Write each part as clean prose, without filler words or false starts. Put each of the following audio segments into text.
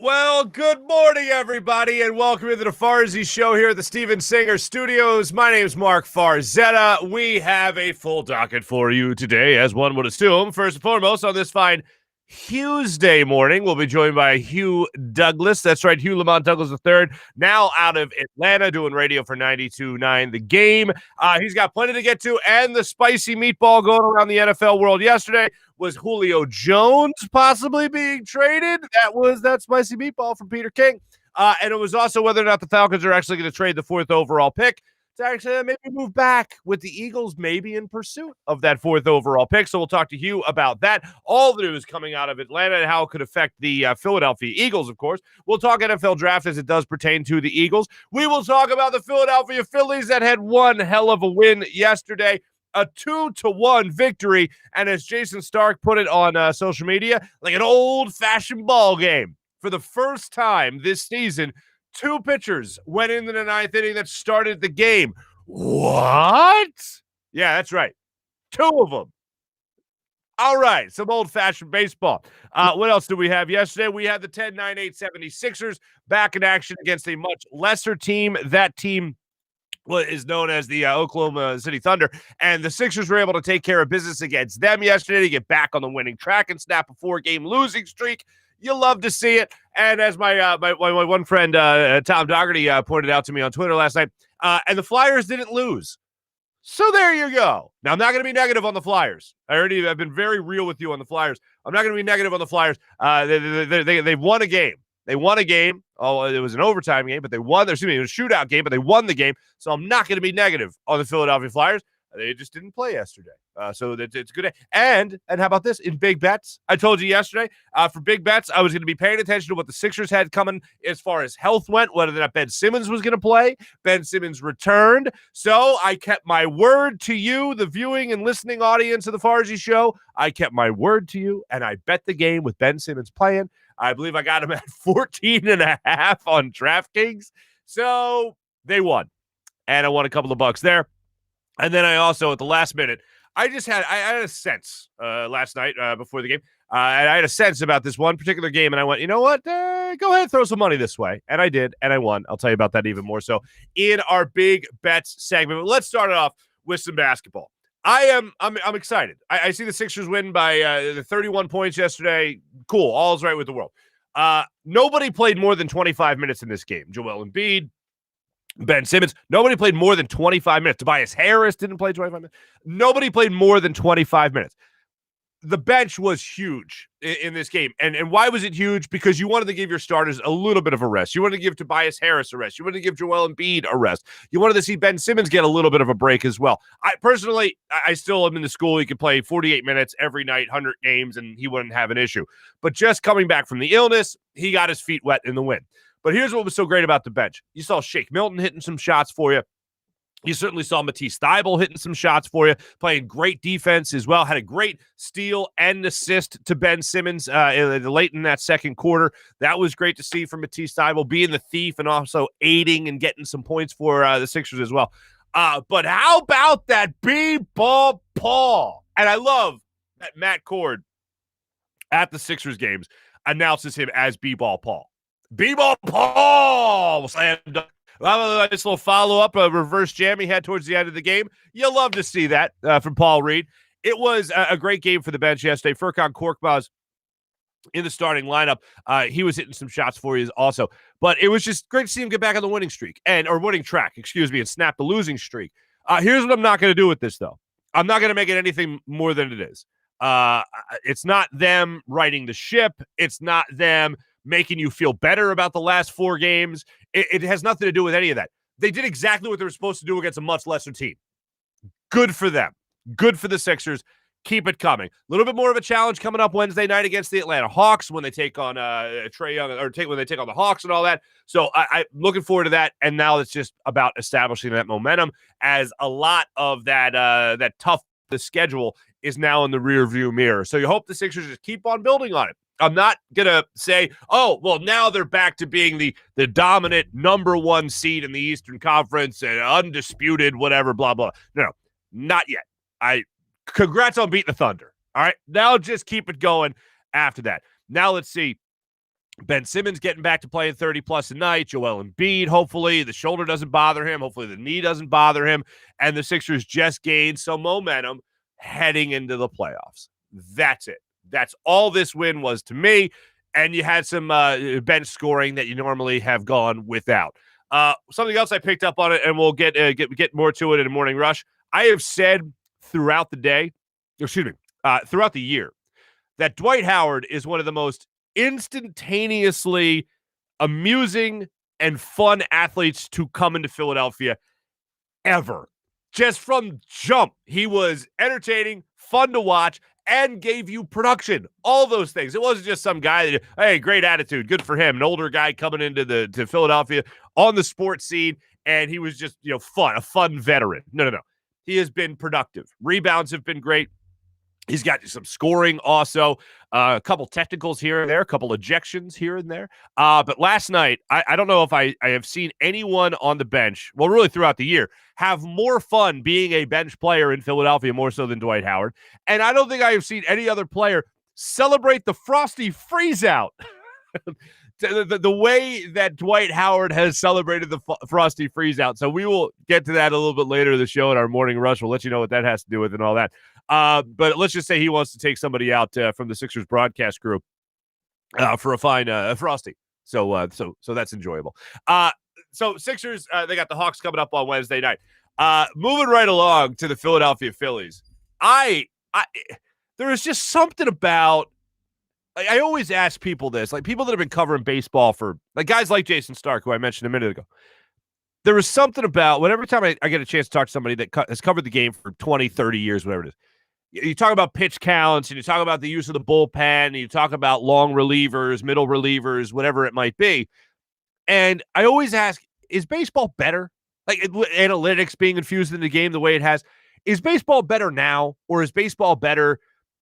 Well, good morning, everybody, and welcome to the Farzy Show here at the Steven Singer Studios. My name is Marc Farzetta. We have a full docket for you today, as one would assume. First and foremost, on this fine Tuesday morning, we'll be joined by Hugh Douglas. That's right, Hugh Lamont Douglas III, now out of Atlanta, doing radio for 92.9 The Game. He's got plenty to get to, and the spicy meatball going around the NFL world yesterday was Julio Jones possibly being traded. That was that spicy meatball from Peter King. And it was also whether or not the Falcons are actually going to trade the 4th overall pick to actually maybe move back with the Eagles, maybe in pursuit of that 4th overall pick. So we'll talk to Hugh about that. All the news coming out of Atlanta and how it could affect the Philadelphia Eagles, of course. We'll talk NFL draft as it does pertain to the Eagles. We will talk about the Philadelphia Phillies that had one hell of a win yesterday. A 2-1 victory, and as Jason Stark put it on social media, like an old-fashioned ball game. For the first time this season, 2 pitchers went into the 9th inning that started the game. What? Yeah, that's right. 2 of them. All right, some old-fashioned baseball. What else did we have yesterday? We had the 10-9-8 76ers back in action against a much lesser team. That team is known as the Oklahoma City Thunder, and the Sixers were able to take care of business against them yesterday to get back on the winning track and snap a 4-game losing streak. You love to see it. And as my one friend, Tom Dougherty, pointed out to me on Twitter last night, and the Flyers didn't lose. So there you go. Now, I'm not going to be negative on the Flyers. I've been very real with you on the Flyers. I'm not going to be negative on the Flyers. They've won a game. They won a game. Oh, it was an overtime game, but they won. It was a shootout game, but they won the game. So I'm not going to be negative on the Philadelphia Flyers. They just didn't play yesterday. So it's good. And how about this? In big bets, I told you yesterday, for big bets, I was going to be paying attention to what the Sixers had coming as far as health went, whether or not Ben Simmons was going to play. Ben Simmons returned. So I kept my word to you, the viewing and listening audience of the Farzy Show. I kept my word to you, and I bet the game with Ben Simmons playing. I believe I got him at 14.5 on DraftKings. So they won. And I won a couple of bucks there. And then I also, at the last minute, I had a sense last night before the game. And I had a sense about this one particular game. And I went, you know what? Go ahead and throw some money this way. And I did. And I won. I'll tell you about that even more so in our big bets segment. But let's start it off with some basketball. I'm excited. I see the Sixers win by 31 points yesterday. Cool. All's right with the world. Nobody played more than 25 minutes in this game. Joel Embiid, Ben Simmons. Nobody played more than 25 minutes. Tobias Harris didn't play 25 minutes. Nobody played more than 25 minutes. The bench was huge in this game. And why was it huge? Because you wanted to give your starters a little bit of a rest. You wanted to give Tobias Harris a rest. You wanted to give Joel Embiid a rest. You wanted to see Ben Simmons get a little bit of a break as well. I personally still am in the school. He could play 48 minutes every night, 100 games, and he wouldn't have an issue. But just coming back from the illness, he got his feet wet in the win. But here's what was so great about the bench. You saw Shake Milton hitting some shots for you. You certainly saw Matisse Thybulle hitting some shots for you, playing great defense as well. Had a great steal and assist to Ben Simmons late in that second quarter. That was great to see from Matisse Thybulle, being the thief and also aiding and getting some points for the Sixers as well. But how about that B-ball Paul? And I love that Matt Cord at the Sixers games announces him as B-ball Paul. B-ball Paul! Slam dunk. This little follow-up, a reverse jam he had towards the end of the game. You love to see that from Paul Reed. It was a great game for the bench yesterday. Furkan Korkmaz in the starting lineup. He was hitting some shots for you also. But it was just great to see him get back on the winning streak, or winning track, and snap the losing streak. Here's what I'm not going to do with this, though. I'm not going to make it anything more than it is. It's not them righting the ship. It's not them making you feel better about the last 4 games. It has nothing to do with any of that. They did exactly what they were supposed to do against a much lesser team. Good for them. Good for the Sixers. Keep it coming. A little bit more of a challenge coming up Wednesday night against the Atlanta Hawks when they take on Trae Young, when they take on the Hawks and all that. So I'm looking forward to that. And now it's just about establishing that momentum, as a lot of that tough schedule is now in the rearview mirror. So you hope the Sixers just keep on building on it. I'm not going to say, oh, well, now they're back to being the dominant number 1 seed in the Eastern Conference and undisputed, whatever, blah, blah. No, not yet. Congrats on beating the Thunder. All right. Now just keep it going after that. Now let's see Ben Simmons getting back to playing 30-plus a night. Joel Embiid, hopefully. The shoulder doesn't bother him. Hopefully the knee doesn't bother him. And the Sixers just gained some momentum heading into the playoffs. That's it. That's all this win was to me. And you had some bench scoring that you normally have gone without. Something else I picked up on it, and we'll get more to it in a morning rush. I have said throughout the day, throughout the year, that Dwight Howard is one of the most instantaneously amusing and fun athletes to come into Philadelphia ever. Just from jump, he was entertaining, fun to watch, and gave you production. All those things. It wasn't just some guy that, hey, great attitude, good for him. An older guy coming into to Philadelphia on the sports scene, and he was just, fun, a fun veteran. No. He has been productive. Rebounds have been great. He's got some scoring also, a couple technicals here and there, a couple ejections here and there. But last night, I don't know if I have seen anyone on the bench, well, really throughout the year, have more fun being a bench player in Philadelphia more so than Dwight Howard. And I don't think I have seen any other player celebrate the Frosty freeze-out. The way that Dwight Howard has celebrated the Frosty freeze-out. So we will get to that a little bit later in the show in our morning rush. We'll let you know what that has to do with and all that. But let's just say he wants to take somebody out from the Sixers broadcast group for a fine Frosty. So that's enjoyable. So Sixers, they got the Hawks coming up on Wednesday night. Moving right along to the Philadelphia Phillies. There is just something about, I always ask people this, like people that have been covering baseball for, like guys like Jason Stark, who I mentioned a minute ago. There is something about, whenever time I get a chance to talk to somebody that has covered the game for 20, 30 years, whatever it is, you talk about pitch counts, and you talk about the use of the bullpen, and you talk about long relievers, middle relievers, whatever it might be. And I always ask, is baseball better? Like analytics being infused in the game the way it has. Is baseball better now, or is baseball better,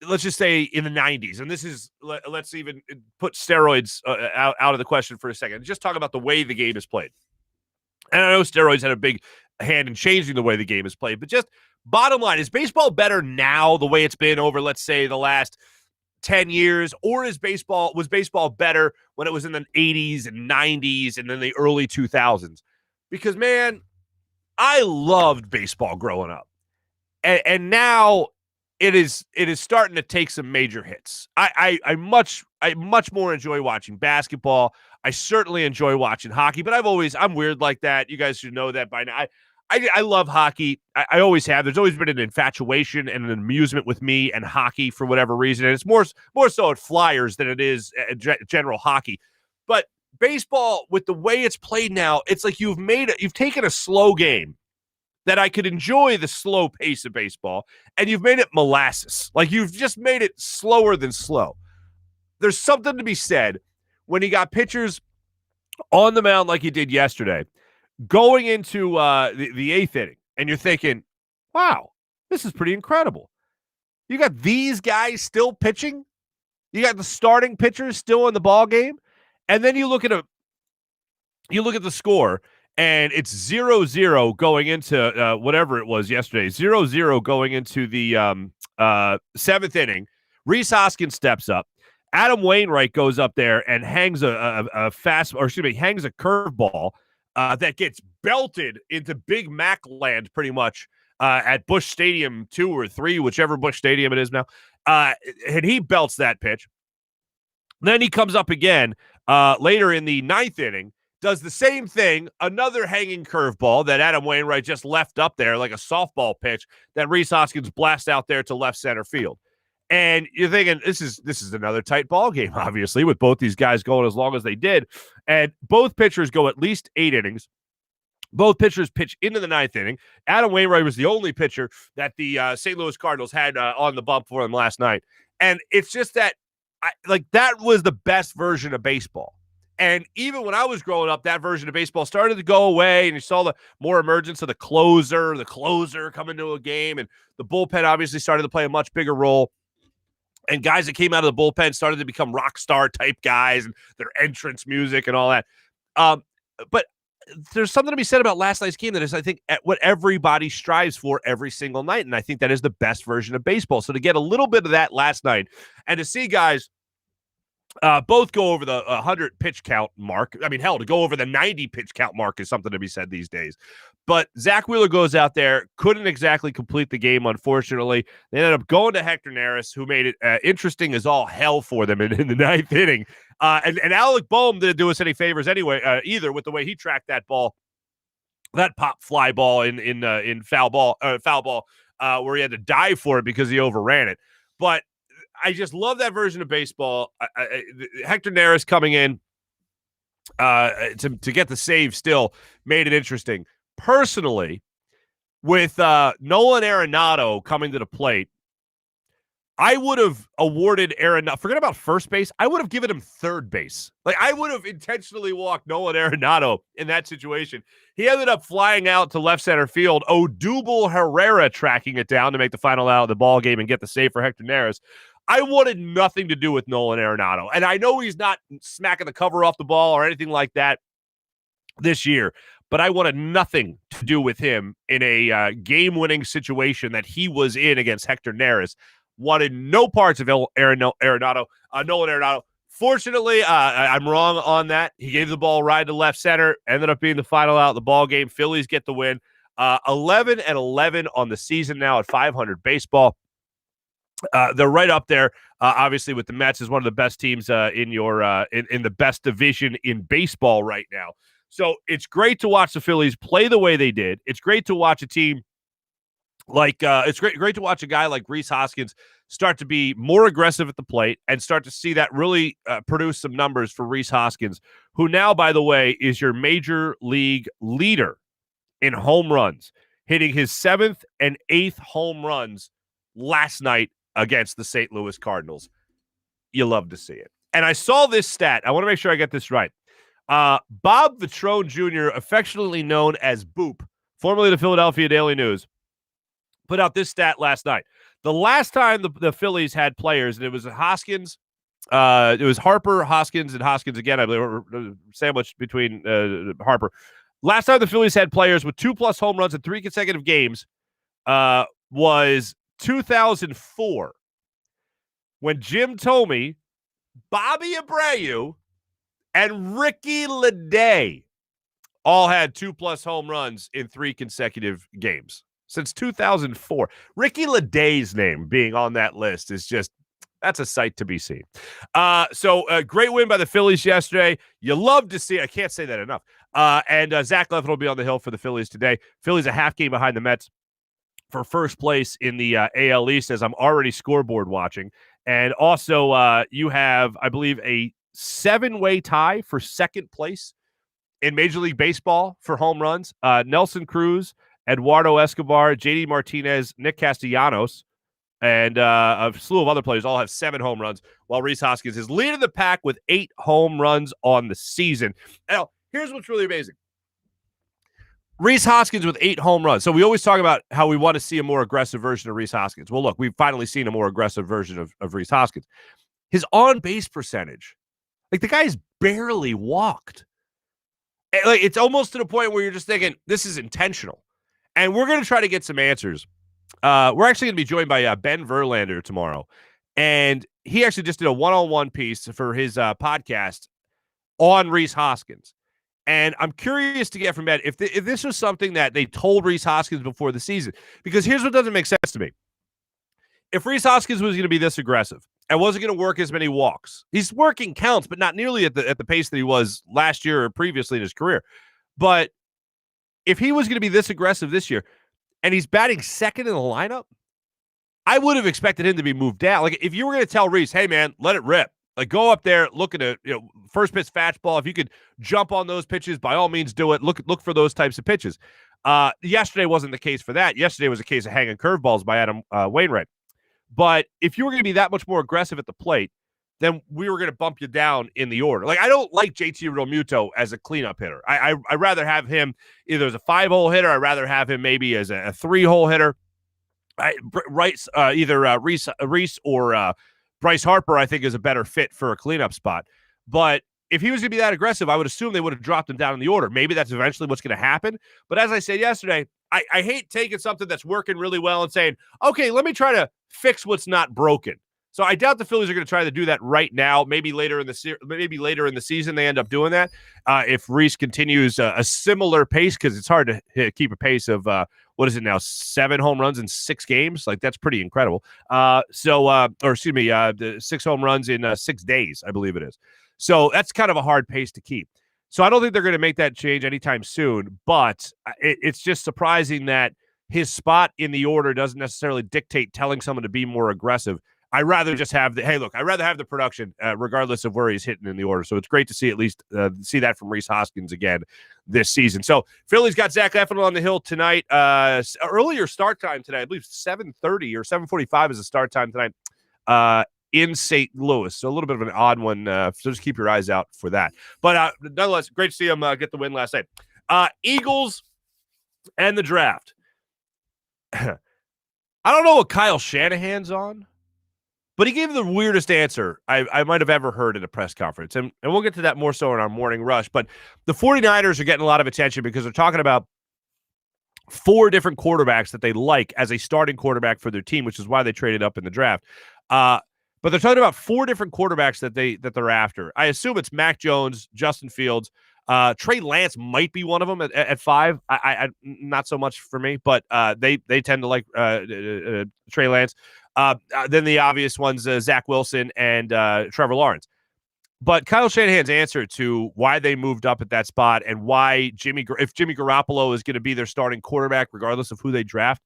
let's just say, in the 90s? And this is, let's even put steroids out of the question for a second. Just talk about the way the game is played. And I know steroids had a big hand in changing the way the game is played, but just bottom line, is baseball better now the way it's been over, let's say, the last 10 years, or was baseball better when it was in the 80s and 90s and then the early 2000s? Because, man, I loved baseball growing up. And now it is starting to take some major hits. I much more enjoy watching basketball. I certainly enjoy watching hockey, but I'm weird like that. You guys should know that by now. I love hockey. I always have. There's always been an infatuation and an amusement with me and hockey for whatever reason. And it's more so at Flyers than it is at general hockey. But baseball, with the way it's played now, it's like you've taken a slow game that I could enjoy the slow pace of baseball, and you've made it molasses. Like, you've just made it slower than slow. There's something to be said when you got pitchers on the mound like you did yesterday, going into the eighth inning, and you're thinking, wow, this is pretty incredible. You got these guys still pitching. You got the starting pitchers still in the ball game. And then you look at the score, and it's 0-0 going into whatever it was yesterday. 0-0 going into the seventh inning. Rhys Hoskins steps up. Adam Wainwright goes up there and hangs hangs a curveball that gets belted into Big Mac land pretty much at Busch Stadium 2 or 3, whichever Busch Stadium it is now. And he belts that pitch. Then he comes up again later in the ninth inning, does the same thing, another hanging curveball that Adam Wainwright just left up there like a softball pitch that Rhys Hoskins blasts out there to left center field. And you're thinking, this is another tight ball game, obviously, with both these guys going as long as they did. And both pitchers go at least 8 innings. Both pitchers pitch into the ninth inning. Adam Wainwright was the only pitcher that the St. Louis Cardinals had on the bump for him last night. And it's just that, that was the best version of baseball. And even when I was growing up, that version of baseball started to go away, and you saw the more emergence of the closer coming to a game, and the bullpen obviously started to play a much bigger role. And guys that came out of the bullpen started to become rock star type guys, and their entrance music and all that. But there's something to be said about last night's game that is, I think, at what everybody strives for every single night. And I think that is the best version of baseball. So to get a little bit of that last night, and to see guys Both go over the 100 pitch count mark. I mean, hell, to go over the 90 pitch count mark is something to be said these days. But Zach Wheeler goes out there, couldn't exactly complete the game, unfortunately. They ended up going to Hector Neris, who made it interesting as all hell for them in the ninth inning. And Alec Boehm didn't do us any favors anyway, either, with the way he tracked that ball, that pop fly ball in foul ball, where he had to dive for it because he overran it. But I just love that version of baseball. Hector Neris coming in to get the save still made it interesting. Personally, with Nolan Arenado coming to the plate, I would have awarded Arenado, forget about first base, I would have given him third base. Like, I would have intentionally walked Nolan Arenado in that situation. He ended up flying out to left center field. Odubel Herrera tracking it down to make the final out of the ball game and get the save for Hector Neris. I wanted nothing to do with Nolan Arenado. And I know he's not smacking the cover off the ball or anything like that this year, but I wanted nothing to do with him in a game-winning situation that he was in against Hector Neris. Wanted no parts of Nolan Arenado. Fortunately, I'm wrong on that. He gave the ball right to left center, ended up being the final out of the ball game. Phillies get the win. 11-11 on the season now at 500 baseball. They're right up there, obviously, with the Mets as one of the best teams in the best division in baseball right now. So it's great to watch the Phillies play the way they did. It's great to watch a team it's great to watch a guy like Rhys Hoskins start to be more aggressive at the plate and start to see that really produce some numbers for Rhys Hoskins, who now, by the way, is your major league leader in home runs, hitting his 7th and 8th home runs last night against the St. Louis Cardinals. You love to see it. And I saw this stat. I want to make sure I get this right. Bob Vitrone Jr., affectionately known as Boop, formerly the Philadelphia Daily News, put out this stat last night. The last time the Phillies had players, and it was Hoskins, it was Harper, Hoskins, and Hoskins again, I believe, sandwiched between Harper. Last time the Phillies had players with 2+ home runs in 3 consecutive games was 2004, when Jim Thome, Bobby Abreu, and Ricky Leday all had 2+ home runs in 3 consecutive games. Since 2004. Ricky Leday's name being on that list is just, that's a sight to be seen. So a great win by the Phillies yesterday. You love to see, I can't say that enough. And Zach Leffin will be on the hill for the Phillies today. Phillies a half game behind the Mets for first place in the AL East, as I'm already scoreboard watching. And also you have, I believe, a 7-way tie for second place in Major League Baseball for home runs. Nelson Cruz, Eduardo Escobar, JD Martinez, Nick Castellanos, and a slew of other players all have 7 home runs, while Rhys Hoskins is leading the pack with 8 home runs on the season. Now, here's what's really amazing. Rhys Hoskins with 8 home runs. So we always talk about how we want to see a more aggressive version of Rhys Hoskins. Well, look, we've finally seen a more aggressive version of Rhys Hoskins. His on-base percentage, like, the guy's barely walked. Like, it's almost to the point where you're just thinking, this is intentional. And we're going to try to get some answers. We're actually going to be joined by Ben Verlander tomorrow. And he actually just did a one-on-one piece for his podcast on Rhys Hoskins. And I'm curious to get from Ben if this was something that they told Rhys Hoskins before the season. Because here's what doesn't make sense to me. If Rhys Hoskins was going to be this aggressive and wasn't going to work as many walks, he's working counts, but not nearly at the pace that he was last year or previously in his career. But if he was going to be this aggressive this year and he's batting second in the lineup, I would have expected him to be moved down. Like, if you were going to tell Rhys, hey, man, let it rip. Like, go up there, look at a first pitch fastball. If you could jump on those pitches, by all means do it. Look for those types of pitches. Yesterday wasn't the case for that. Yesterday was a case of hanging curveballs by Adam Wainwright. But if you were going to be that much more aggressive at the plate, then we were going to bump you down in the order. Like, I don't like JT Realmuto as a cleanup hitter. I'd rather have him either as a 5-hole hitter. I'd rather have him maybe as a 3-hole hitter. Either Rhys or Bryce Harper, I think, is a better fit for a cleanup spot. But if he was going to be that aggressive, I would assume they would have dropped him down in the order. Maybe that's eventually what's going to happen. But as I said yesterday, I hate taking something that's working really well and saying, okay, let me try to fix what's not broken. So I doubt the Phillies are going to try to do that right now. Maybe later in the season they end up doing that. If Rhys continues a similar pace, because it's hard to keep a pace of what is it now, 7 home runs in 6 games? Like, that's pretty incredible. The 6 home runs in 6 days, I believe it is. So that's kind of a hard pace to keep. So I don't think they're going to make that change anytime soon, but it's just surprising that his spot in the order doesn't necessarily dictate telling someone to be more aggressive. I'd rather just have I'd rather have the production regardless of where he's hitting in the order. So it's great to see at least see that from Rhys Hoskins again this season. So Phillies got Zach Eflin on the hill tonight. Earlier start time tonight, I believe 7:30 or 7:45 is the start time tonight in St. Louis. So a little bit of an odd one. So just keep your eyes out for that. But nonetheless, great to see him get the win last night. Eagles and the draft. I don't know what Kyle Shanahan's on, but he gave the weirdest answer I might have ever heard in a press conference. And we'll get to that more so in our morning rush. But the 49ers are getting a lot of attention because they're talking about 4 different quarterbacks that they like as a starting quarterback for their team, which is why they traded up in the draft. But they're talking about 4 different quarterbacks that they're after. I assume it's Mac Jones, Justin Fields. Trey Lance might be one of them at 5. I not so much for me, but they tend to like Trey Lance. Then the obvious ones, Zach Wilson and Trevor Lawrence. But Kyle Shanahan's answer to why they moved up at that spot and why if Jimmy Garoppolo is going to be their starting quarterback, regardless of who they draft,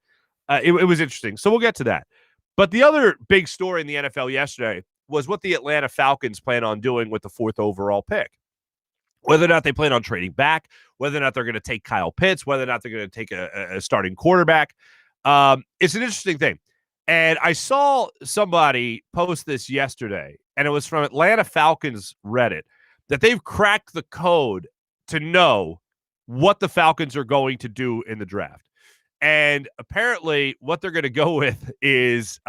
it was interesting. So we'll get to that. But the other big story in the NFL yesterday was what the Atlanta Falcons plan on doing with the 4th overall pick. Whether or not they plan on trading back, whether or not they're going to take Kyle Pitts, whether or not they're going to take a starting quarterback. It's an interesting thing. And I saw somebody post this yesterday, and it was from Atlanta Falcons Reddit, that they've cracked the code to know what the Falcons are going to do in the draft. And apparently what they're going to go with is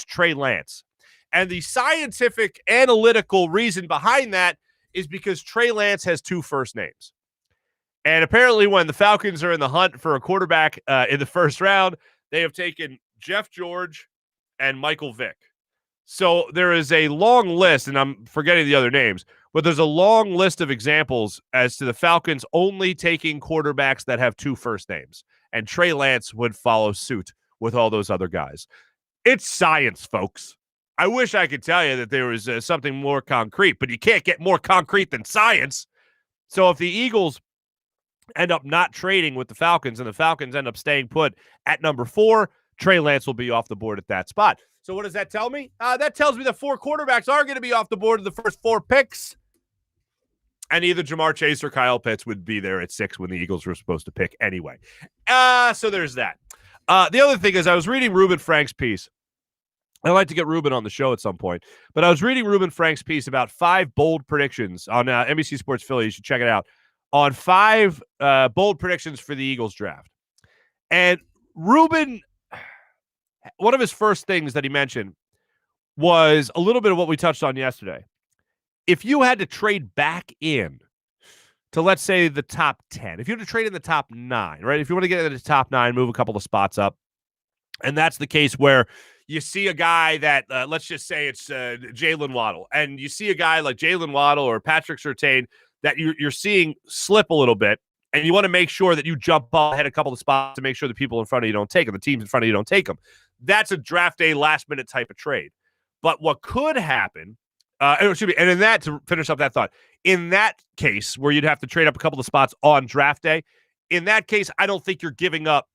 Trey Lance. And the scientific, analytical reason behind that is because Trey Lance has 2 first names. And apparently when the Falcons are in the hunt for a quarterback in the first round, they have taken Jeff George and Michael Vick. So there is a long list, and I'm forgetting the other names, but there's a long list of examples as to the Falcons only taking quarterbacks that have 2 first names. And Trey Lance would follow suit with all those other guys. It's science, folks. I wish I could tell you that there was something more concrete, but you can't get more concrete than science. So if the Eagles end up not trading with the Falcons and the Falcons end up staying put at number 4, Trey Lance will be off the board at that spot. So what does that tell me? That tells me that 4 quarterbacks are going to be off the board in the first 4 picks. And either Jamar Chase or Kyle Pitts would be there at 6 when the Eagles were supposed to pick anyway. So there's that. The other thing is I was reading Reuben Frank's piece. I'd like to get Reuben on the show at some point. But I was reading Reuben Frank's piece about 5 bold predictions on NBC Sports Philly. You should check it out. On 5 bold predictions for the Eagles draft. And Reuben, one of his first things that he mentioned was a little bit of what we touched on yesterday. If you had to trade back in to, let's say, the top 10, if you had to trade in the top 9, right? If you want to get into the top 9, move a couple of spots up. And that's the case where you see a guy that, let's just say it's Jalen Waddle, and you see a guy like Jalen Waddle or Patrick Surtain that you're seeing slip a little bit, and you want to make sure that you jump ahead a couple of spots to make sure the people in front of you don't take them, the teams in front of you don't take them. That's a draft day last-minute type of trade. But what could happen, and in that, to finish up that thought, in that case where you'd have to trade up a couple of spots on draft day, in that case, I don't think you're giving up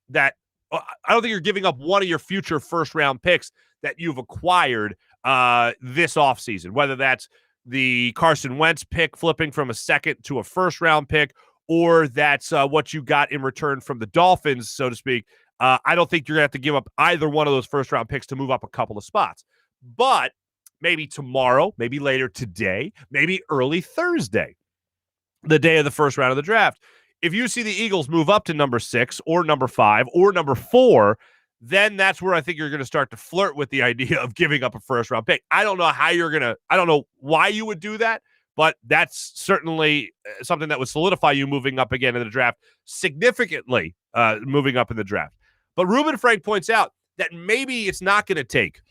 one of your future first-round picks that you've acquired this offseason, whether that's the Carson Wentz pick flipping from a second to a first-round pick, or that's what you got in return from the Dolphins, so to speak. I don't think you're going to have to give up either one of those first-round picks to move up a couple of spots. But maybe tomorrow, maybe later today, maybe early Thursday, the day of the first round of the draft, if you see the Eagles move up to number 6 or number 5 or number 4, then that's where I think you're going to start to flirt with the idea of giving up a first-round pick. I don't know I don't know why you would do that, but that's certainly something that would solidify you moving up again in the draft, significantly moving up in the draft. But Reuben Frank points out that maybe it's not going to take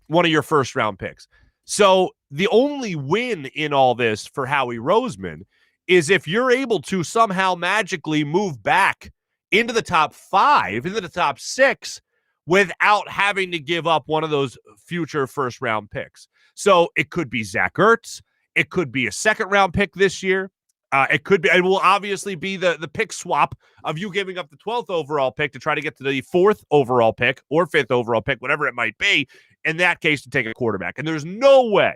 one of your first-round picks. So the only win in all this for Howie Roseman is if you're able to somehow magically move back into the top 5, into the top 6, without having to give up one of those future first-round picks. So it could be Zach Ertz. It could be a second-round pick this year. It will obviously be the pick swap of you giving up the 12th overall pick to try to get to the 4th overall pick or 5th overall pick, whatever it might be, in that case to take a quarterback. And there's no way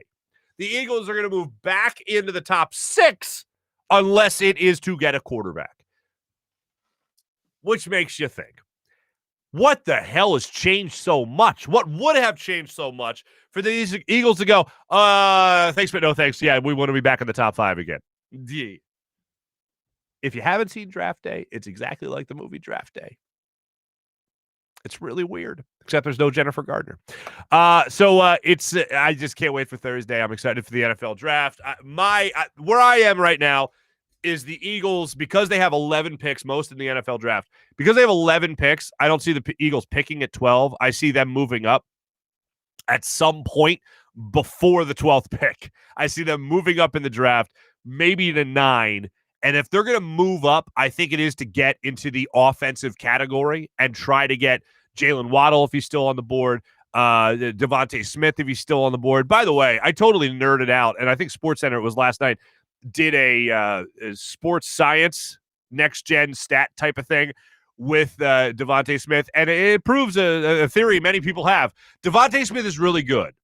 the Eagles are going to move back into the top 6 unless it is to get a quarterback, which makes you think, what the hell has changed so much? What would have changed so much for these Eagles to go, thanks, but no thanks. Yeah, we want to be back in the top 5 again. Yeah. If you haven't seen Draft Day, it's exactly like the movie Draft Day. It's really weird, except there's no Jennifer Gardner. I just can't wait for Thursday. I'm excited for the NFL draft. Where I am right now is the Eagles, because they have 11 picks, most in the NFL draft. Because they have 11 picks, I don't see the Eagles picking at 12. I see them moving up at some point before the 12th pick. I see them moving up in the draft, maybe to 9. And if they're going to move up, I think it is to get into the offensive category and try to get Jalen Waddle if he's still on the board, Devontae Smith if he's still on the board. By the way, I totally nerded out, and I think SportsCenter, it was last night, did a sports science next-gen stat type of thing with Devontae Smith, and it proves a theory many people have. Devontae Smith is really good.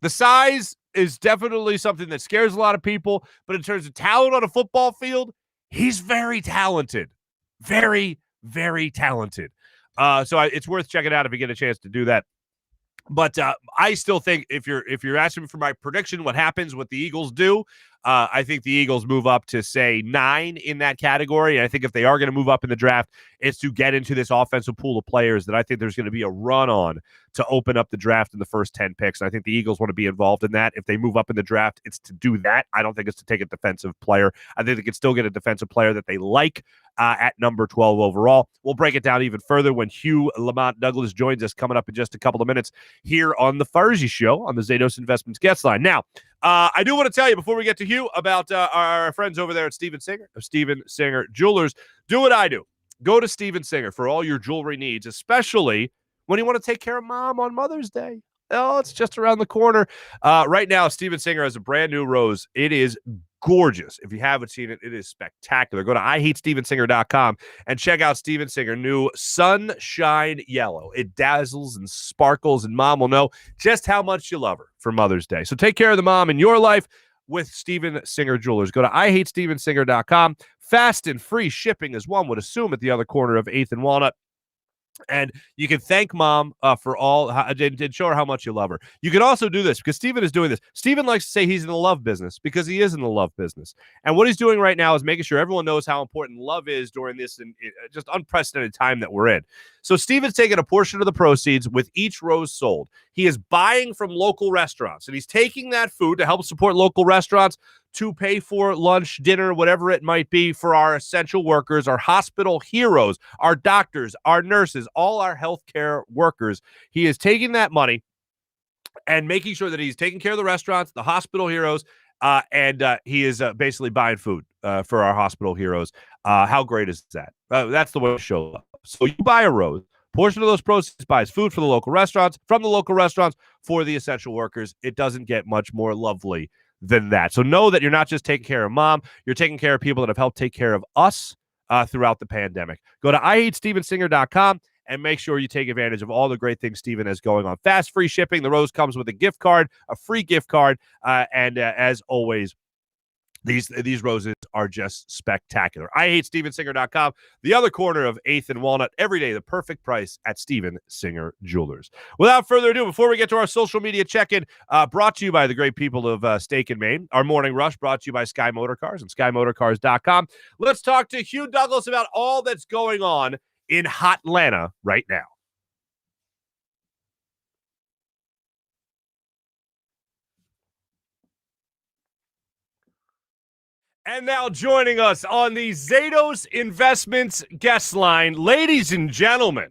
The size is definitely something that scares a lot of people, but in terms of talent on a football field, he's very talented. Very, very talented. So it's worth checking out if you get a chance to do that. But I still think if you're asking for my prediction, what happens, what the Eagles do, I think the Eagles move up to, say, 9 in that category. And I think if they are going to move up in the draft, it's to get into this offensive pool of players that I think there's going to be a run on to open up the draft in the first 10 picks. And I think the Eagles want to be involved in that. If they move up in the draft, it's to do that. I don't think it's to take a defensive player. I think they can still get a defensive player that they like at number 12 overall. We'll break it down even further when Hugh Lamont Douglas joins us coming up in just a couple of minutes here on the Farzy Show on the Zatos Investments guest line. Now, I do want to tell you before we get to Hugh about our friends over there at Steven Singer of Steven Singer Jewelers. Do what I do. Go to Steven Singer for all your jewelry needs, especially when you want to take care of mom on Mother's Day. Oh, it's just around the corner. Right now, Steven Singer has a brand new rose. It is gorgeous. If you haven't seen it, it is spectacular. Go to IHateStevenSinger.com and check out Steven Singer new Sunshine Yellow. It dazzles and sparkles, and mom will know just how much you love her for Mother's Day. So take care of the mom in your life with Steven Singer Jewelers. Go to IHateStevenSinger.com. Fast and free shipping, as one would assume, at the other corner of 8th and Walnut. And you can thank mom for all and show her how much you love her. You can also do this because Steven is doing this. Steven likes to say he's in the love business because he is in the love business. And what he's doing right now is making sure everyone knows how important love is during this just unprecedented time that we're in. So Steven's taking a portion of the proceeds with each rose sold. He is buying from local restaurants, and he's taking that food to help support local restaurants to pay for lunch, dinner, whatever it might be for our essential workers, our hospital heroes, our doctors, our nurses, all our healthcare workers. He is taking that money and making sure that he's taking care of the restaurants, the hospital heroes, and he is basically buying food for our hospital heroes. How great is that? That's the way to show up. So you buy a rose. Portion of those proceeds buys food for the local restaurants, from the local restaurants for the essential workers. It doesn't get much more lovely than that. So know that you're not just taking care of mom, you're taking care of people that have helped take care of us throughout the pandemic. Go to IHateStevenSinger.com and make sure you take advantage of all the great things Steven has going on. Fast, free shipping. The rose comes with a gift card, a free gift card, and as always, these roses are just spectacular. IHateStevenSinger.com, the other corner of 8th and Walnut. Every day, the perfect price at Steven Singer Jewelers. Without further ado, before we get to our social media check-in, brought to you by the great people of Steak and Maine, our morning rush brought to you by Sky Motor Cars and SkyMotorCars.com. Let's talk to Hugh Douglas about all that's going on in hot Atlanta right now. And now joining us on the Zatos Investments guest line, ladies and gentlemen,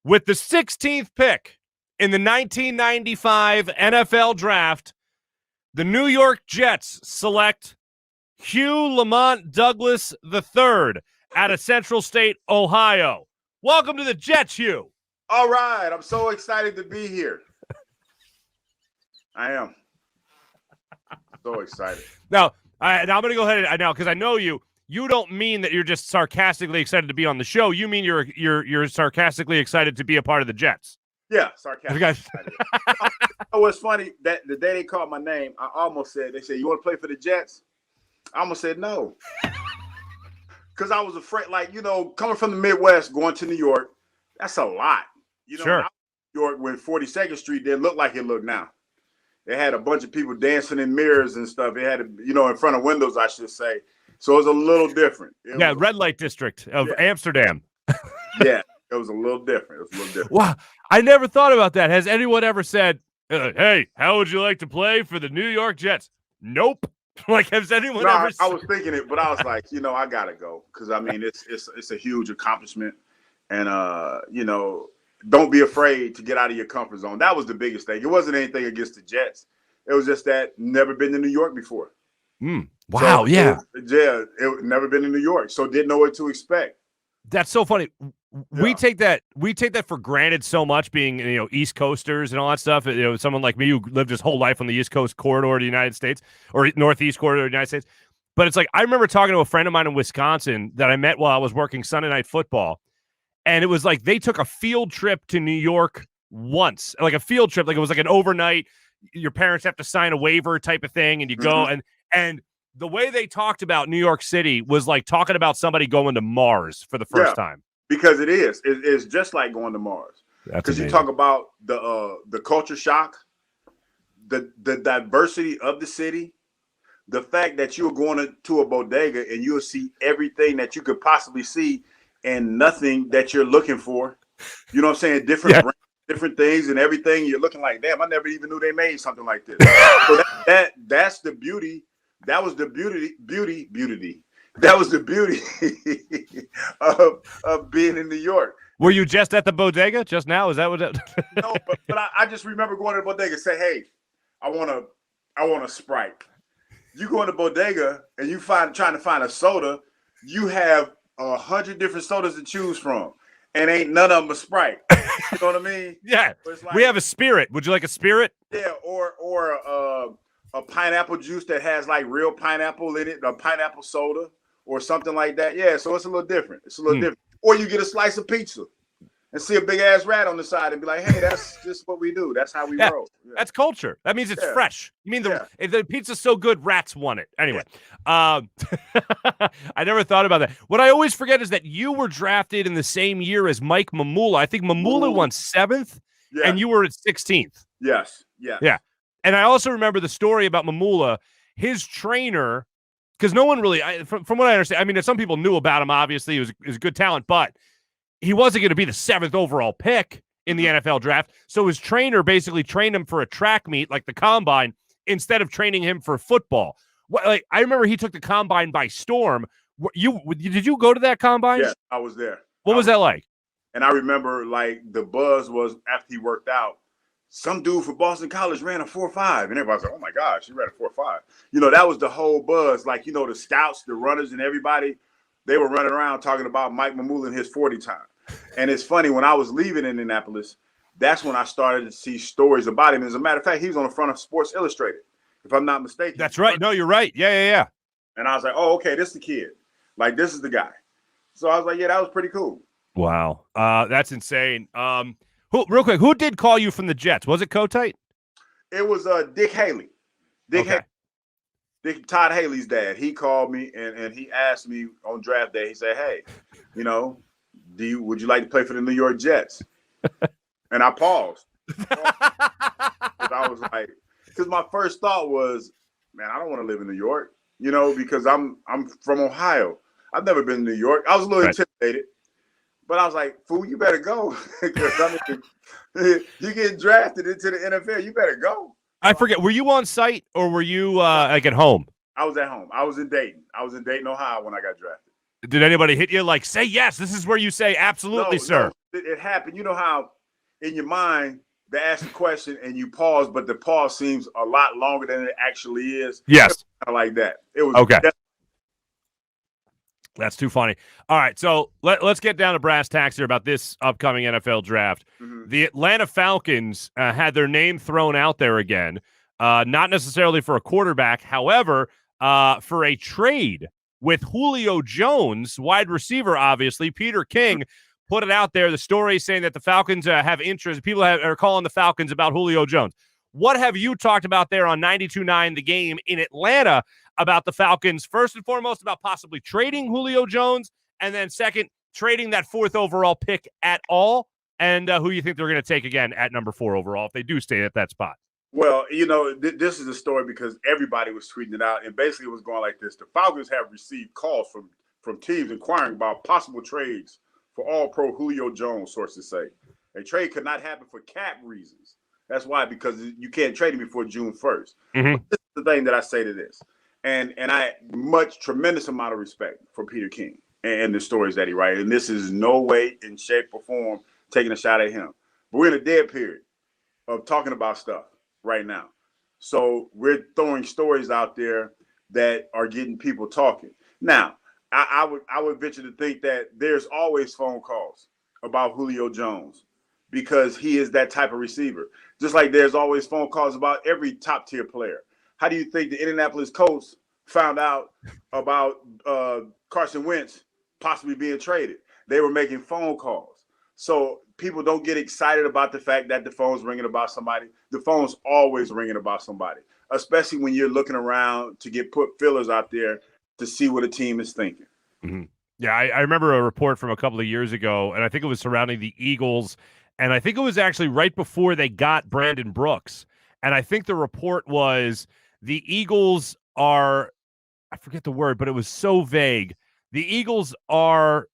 with the 16th pick In the 1995 NFL Draft, the New York Jets select Hugh Lamont Douglas III out of Central State, Ohio. Welcome to the Jets, Hugh. All right. I'm so excited to be here. I am. So excited. Now I'm going to go ahead and now, because I know you. You don't mean that you're just sarcastically excited to be on the show. You mean you're sarcastically excited to be a part of the Jets. Yeah, sarcastic. Oh, what's funny, that the day they called my name, I almost said, they said, "You want to play for the Jets?" I almost said no. Because I was afraid, coming from the Midwest, going to New York, that's a lot. Sure. New York, when 42nd Street didn't look like it looked now. They had a bunch of people dancing in mirrors and stuff. It had, in front of windows, I should say. So it was a little different. Red light district of Amsterdam. Yeah, it was a little different. Wow, I never thought about that. Has anyone ever said, "Hey, how would you like to play for the New York Jets?" Nope. Has anyone ever? I was thinking it, but I was like, I gotta go because it's a huge accomplishment, and don't be afraid to get out of your comfort zone. That was the biggest thing. It wasn't anything against the Jets. It was just that never been to New York before. Wow, so yeah. It never been in New York, so didn't know what to expect. That's so funny. We take that for granted so much, being East Coasters and all that stuff. Someone like me who lived his whole life on the East Coast corridor of the United States or Northeast corridor of the United States. But it's like I remember talking to a friend of mine in Wisconsin that I met while I was working Sunday Night Football, and it was like they took a field trip to New York once, like a field trip, like it was like an overnight. Your parents have to sign a waiver type of thing, and you go and the way they talked about New York City was like talking about somebody going to Mars for the first time. Because it's just like going to Mars. Because you talk about the culture shock, the diversity of the city, the fact that you're going to a bodega and you'll see everything that you could possibly see and nothing that you're looking for. You know what I'm saying? Different brands, different things and everything. You're looking like, damn, I never even knew they made something like this. So that's the beauty. That was the beauty. That was the beauty of being in New York. Were you just at the bodega just now? Is that what? No, but I just remember going to the bodega and say, "Hey, I want a Sprite." You go in the bodega and you trying to find a soda. You have 100 different sodas to choose from, and ain't none of them a Sprite. You know what I mean? Yeah. Like, we have a Spirit. Would you like a Spirit? Yeah, or a pineapple juice that has like real pineapple in it, a pineapple soda or something like that. Yeah, so it's a little different. Different. Or you get a slice of pizza and see a big ass rat on the side and be like, hey, that's just what we do. That's how we roll. Yeah. That's culture. That means it's fresh. You mean if the pizza's so good, rats want it. Anyway, I never thought about that. What I always forget is that you were drafted in the same year as Mike Mamula. I think Mamula won 7th and you were at 16th. Yes. Yeah. And I also remember the story about Mamula, his trainer, because no one really, from what I understand, I mean, some people knew about him, obviously. He was a good talent, but he wasn't going to be the 7th overall pick in the NFL draft. So his trainer basically trained him for a track meet, like the combine, instead of training him for football. I remember he took the combine by storm. Did you go to that combine? Yeah, I was there. What was that like? And I remember, the buzz was after he worked out, some dude from Boston College ran a 4.5, and everybody's like, "Oh my gosh, he ran a 4.5." That was the whole buzz. The scouts, the runners, and everybody, they were running around talking about Mike Mamula and his 40 time. And it's funny, when I was leaving Indianapolis, that's when I started to see stories about him. As a matter of fact, he was on the front of Sports Illustrated, if I'm not mistaken. That's right. No, you're right. Yeah. And I was like, "Oh, okay, this is the kid. This is the guy." So I was like, "Yeah, that was pretty cool." Wow, that's insane. Real quick, who did call you from the Jets? Was it Kotite? It was Dick Haley. Todd Haley's dad. He called me and he asked me on draft day. He said, "Hey, would you like to play for the New York Jets?" And I paused. I was like, because my first thought was, man, I don't want to live in New York, because I'm from Ohio. I've never been to New York. I was a little intimidated. But I was like, "Fool, you better go." Because you get drafted into the NFL, you better go. I forget. Were you on site or were you at home? I was at home. I was in Dayton. Ohio when I got drafted. Did anybody hit you say yes? This is where you say absolutely, sir. No, it happened. You know how in your mind they ask a question and you pause, but the pause seems a lot longer than it actually is. Yes. Kind of like that. It was okay. That's too funny. All right, so let's get down to brass tacks here about this upcoming NFL draft. Mm-hmm. The Atlanta Falcons had their name thrown out there again, not necessarily for a quarterback, however, for a trade with Julio Jones, wide receiver, obviously. Peter King put it out there, the story saying that the Falcons have interest. People are calling the Falcons about Julio Jones. What have you talked about there on 92.9 The Game in Atlanta about the Falcons, first and foremost, about possibly trading Julio Jones, and then second, trading that 4th overall pick at all, and who you think they're going to take again at number 4 overall if they do stay at that spot? Well, this is a story because everybody was tweeting it out, and basically it was going like this. The Falcons have received calls from teams inquiring about possible trades for all-pro Julio Jones, sources say. A trade could not happen for cap reasons. That's why, because you can't trade him before June 1st. Mm-hmm. This is the thing that I say to this. And I tremendous amount of respect for Peter King and the stories that he writes. And this is no way in shape or form taking a shot at him. But we're in a dead period of talking about stuff right now. So we're throwing stories out there that are getting people talking. Now, I would venture to think that there's always phone calls about Julio Jones because he is that type of receiver. Just like there's always phone calls about every top tier player. How do you think the Indianapolis Colts found out about Carson Wentz possibly being traded? They were making phone calls. So people don't get excited about the fact that the phone's ringing about somebody. The phone's always ringing about somebody, especially when you're looking around to put fillers out there to see what a team is thinking. Mm-hmm. Yeah, I remember a report from a couple of years ago, and I think it was surrounding the Eagles, and I think it was actually right before they got Brandon Brooks. And I think the report was the Eagles are, I forget the word, but it was so vague. The Eagles are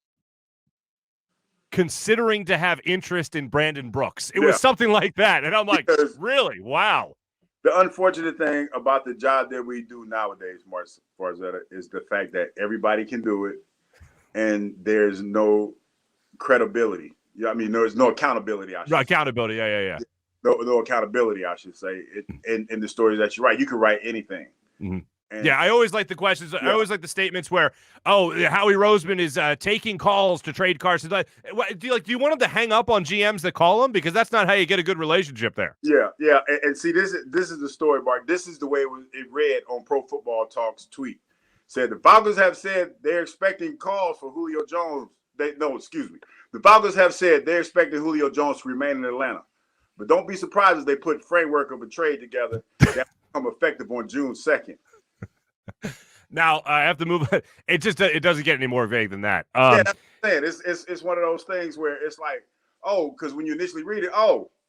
considering to have interest in Brandon Brooks. It was something like that. And I'm like, really? Wow. The unfortunate thing about the job that we do nowadays, Marc Farzetta, is the fact that everybody can do it and there's no credibility. I mean, there's no accountability. Accountability, yeah. No accountability, I should say, in the stories that you write. You can write anything. Mm-hmm. Yeah, I always like the questions. I always like the statements where, Howie Roseman is taking calls to trade Carson. Do you want him to hang up on GMs that call him? Because that's not how you get a good relationship there. Yeah. And see, this is the story, Mark. This is the way it read on Pro Football Talk's tweet. Said the Falcons have said they're expecting calls for Julio Jones. The Falcons have said they're expecting Julio Jones to remain in Atlanta. But don't be surprised if they put framework of a trade together that will become effective on June 2nd. Now I have to move. It doesn't get any more vague than that. Yeah, that's what I'm saying. It's one of those things where it's like, because when you initially read it,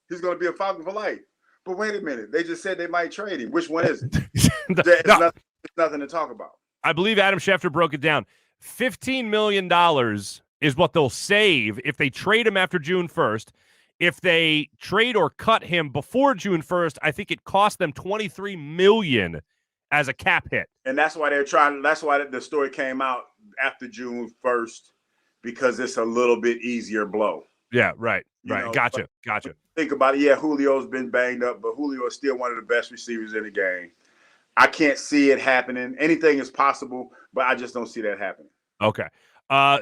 he's going to be a Falcon for life. But wait a minute, they just said they might trade him. Which one is it? It's nothing to talk about. I believe Adam Schefter broke it down. $15 million is what they'll save if they trade him after June 1st. If they trade or cut him before June 1st, I think it cost them $23 million as a cap hit. And that's why that's why the story came out after June 1st, because it's a little bit easier blow. Yeah, right. Gotcha. Think about it. Yeah, Julio's been banged up, but Julio is still one of the best receivers in the game. I can't see it happening. Anything is possible, but I just don't see that happening. Okay.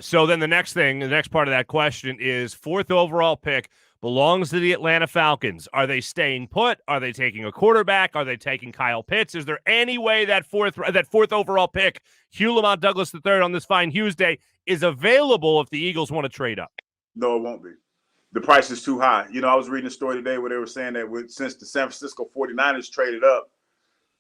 So then the next part of that question is 4th overall pick belongs to the Atlanta Falcons. Are they staying put? Are they taking a quarterback? Are they taking Kyle Pitts? Is there any way that fourth overall pick, Hugh Lamont Douglas III on this fine Hughes Day, is available if the Eagles want to trade up? No, it won't be. The price is too high. I was reading a story today where they were saying that since the San Francisco 49ers traded up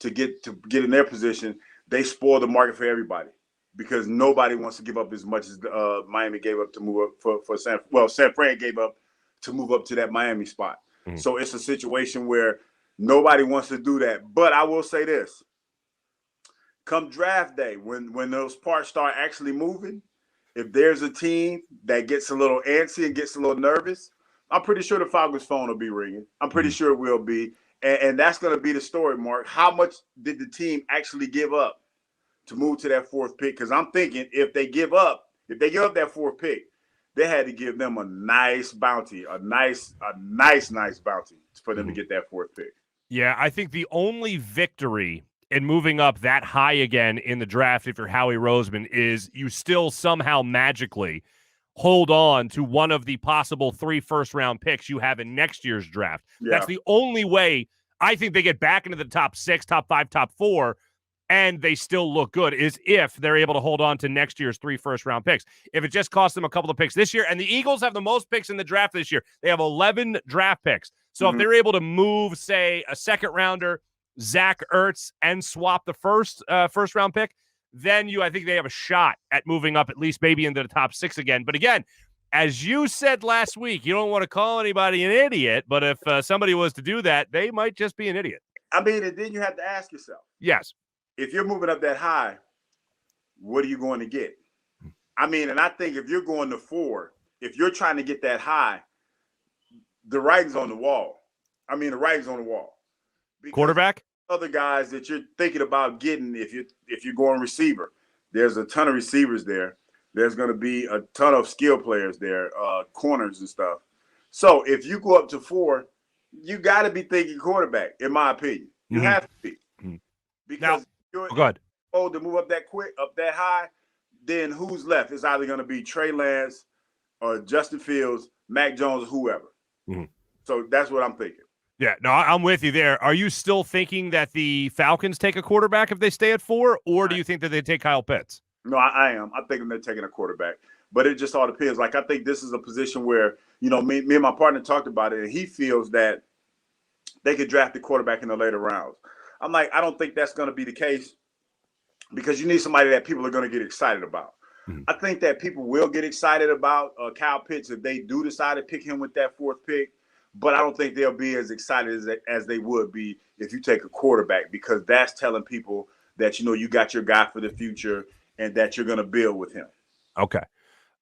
to get in their position, they spoiled the market for everybody because nobody wants to give up as much as Miami gave up to move up for San Fran gave up to move up to that Miami spot. Mm-hmm. So it's a situation where nobody wants to do that. But I will say this. Come draft day, when those parts start actually moving, if there's a team that gets a little antsy and gets a little nervous, I'm pretty sure the Falcons' phone will be ringing. I'm pretty sure it will be. And that's going to be the story, Mark. How much did the team actually give up to move to that 4th pick? Because I'm thinking if they give up that 4th pick, they had to give them a nice bounty, a nice bounty for them to get that fourth pick. Yeah, I think the only victory in moving up that high again in the draft, if you're Howie Roseman, is you still somehow magically hold on to one of the possible 3 first-round picks you have in next year's draft. Yeah. That's the only way I think they get back into the top 6, top 5, top 4, and they still look good, is if they're able to hold on to next year's 3 first-round picks. If it just costs them a couple of picks this year, and the Eagles have the most picks in the draft this year. They have 11 draft picks. So if they're able to move, say, a second-rounder, Zach Ertz, and swap the first-round pick, then I think they have a shot at moving up at least maybe into the top 6 again. But again, as you said last week, you don't want to call anybody an idiot, but if somebody was to do that, they might just be an idiot. I mean, and then you have to ask yourself. Yes. If you're moving up that high, what are you going to get? I mean, and I think if you're going to 4, if you're trying to get that high, the writing's on the wall. I mean, the writing's on the wall. Because quarterback? Other guys that you're thinking about getting if you're going receiver, there's a ton of receivers there. There's going to be a ton of skill players there, corners and stuff. So if you go up to 4, you got to be thinking quarterback, in my opinion. You have to be. Because you're told to move up that quick, up that high, then who's left? It's either going to be Trey Lance or Justin Fields, Mac Jones, or whoever. So that's what I'm thinking. Yeah, no, I'm with you there. Are you still thinking that the Falcons take a quarterback if they stay at 4, or do you think that they take Kyle Pitts? No, I am. I think they're taking a quarterback. But it just all depends. Like, I think this is a position where, me and my partner talked about it, and he feels that they could draft the quarterback in the later rounds. I'm like, I don't think that's going to be the case because you need somebody that people are going to get excited about. I think that people will get excited about Kyle Pitts if they do decide to pick him with that 4th pick. But I don't think they'll be as excited as they would be if you take a quarterback, because that's telling people that, you got your guy for the future and that you're going to build with him. Okay.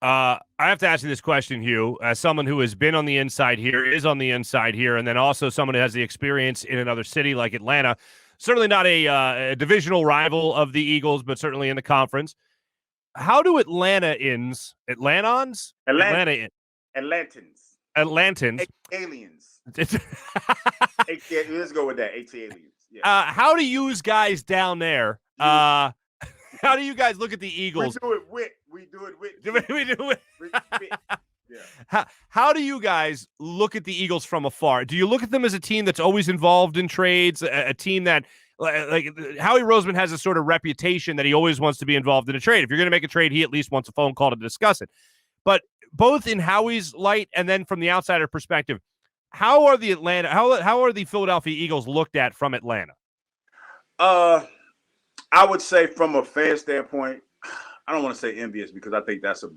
I have to ask you this question, Hugh, as someone who has been on the inside here, is on the inside here, and then also someone who has the experience in another city like Atlanta. Certainly not a divisional rival of the Eagles, but certainly in the conference. How do Atlantans? Atlantans. Aliens. Let's go with that. aliens. Yeah. How do you guys down there? How do you guys look at the Eagles? We do it with. Yeah. How do you guys look at the Eagles from afar? Do you look at them as a team that's always involved in trades, a team that, like Howie Roseman has a sort of reputation that he always wants to be involved in a trade. If you're going to make a trade, he at least wants a phone call to discuss it. But both in Howie's light and then from the outsider perspective, how are the Philadelphia Eagles looked at from Atlanta? I would say from a fan standpoint, I don't want to say envious because I think that's a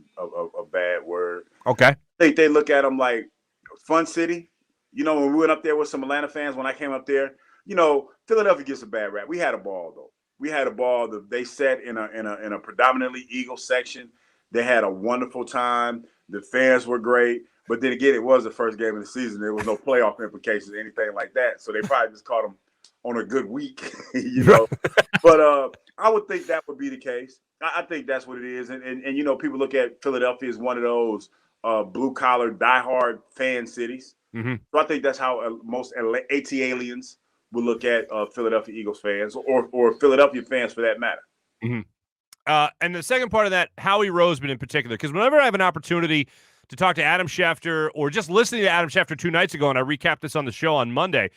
bad word. Okay. I think they look at them like fun city. When we went up there with some Atlanta fans, when I came up there, Philadelphia gets a bad rap. We had a ball though. We had a ball. They sat in a predominantly Eagles section. They had a wonderful time. The fans were great. But then again, it was the first game of the season. There was no playoff implications or anything like that. So they probably just caught them on a good week, But I would think that would be the case. I think that's what it is. And people look at Philadelphia as one of those blue-collar, diehard fan cities. So I think that's how most AT-aliens will look at Philadelphia Eagles fans or Philadelphia fans for that matter. And the second part of that, Howie Roseman in particular, because whenever I have an opportunity to talk to Adam Schefter or just listening to Adam Schefter 2 nights ago, and I recapped this on the show on Monday,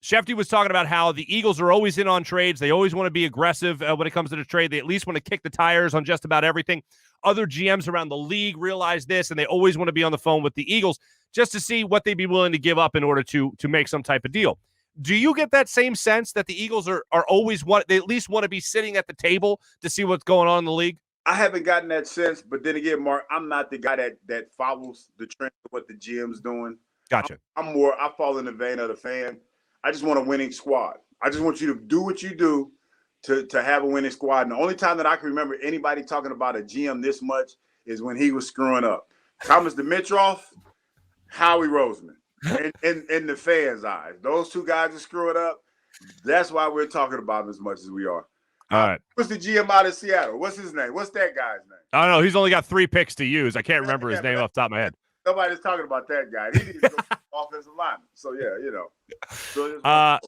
Schefter was talking about how the Eagles are always in on trades. They always want to be aggressive when it comes to the trade. They at least want to kick the tires on just about everything. Other GMs around the league realize this, and they always want to be on the phone with the Eagles just to see what they'd be willing to give up in order to make some type of deal. Do you get that same sense that the Eagles are always they at least want to be sitting at the table to see what's going on in the league? I haven't gotten that sense, but then again, Mark, I'm not the guy that follows the trend of what the GM's doing. Gotcha. I fall in the vein of the fan. I just want a winning squad. I just want you to do what you do to have a winning squad. And the only time that I can remember anybody talking about a GM this much is when he was screwing up. Thomas Dimitroff, Howie Roseman. In the fans' eyes, those two guys are screwing up. That's why we're talking about them as much as we are. All right. What's the GM out of Seattle? What's his name? What's that guy's name? I don't know. He's only got 3 picks to use. I can't remember his name off the top of my head. Nobody's talking about that guy. He needs to go offensive lineman. So So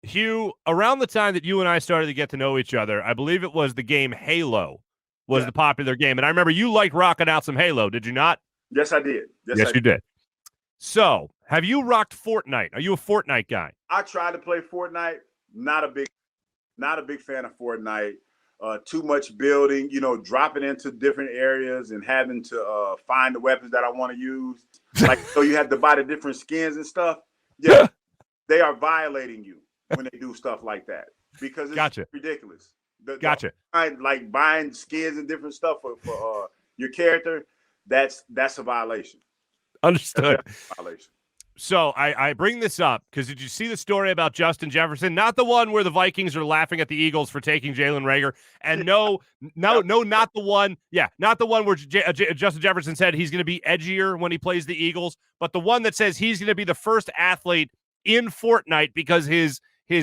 Hugh, around the time that you and I started to get to know each other, I believe it was the game Halo was the popular game. And I remember you liked rocking out some Halo, did you not? Yes, I did. Yes, you did. So, have you rocked Fortnite? Are you a Fortnite guy? I tried to play Fortnite. Not a big fan of Fortnite. Too much building, dropping into different areas and having to find the weapons that I want to use. Like, so you have to buy the different skins and stuff. Yeah, they are violating you when they do stuff like that because it's ridiculous. Gotcha. Like buying skins and different stuff for your character, that's a violation. Understood. That's a violation. So I bring this up because did you see the story about Justin Jefferson? Not the one where the Vikings are laughing at the Eagles for taking Jalen Reagor, and no, not the one. Yeah, not the one where Justin Jefferson said he's going to be edgier when he plays the Eagles, but the one that says he's going to be the first athlete in Fortnite because his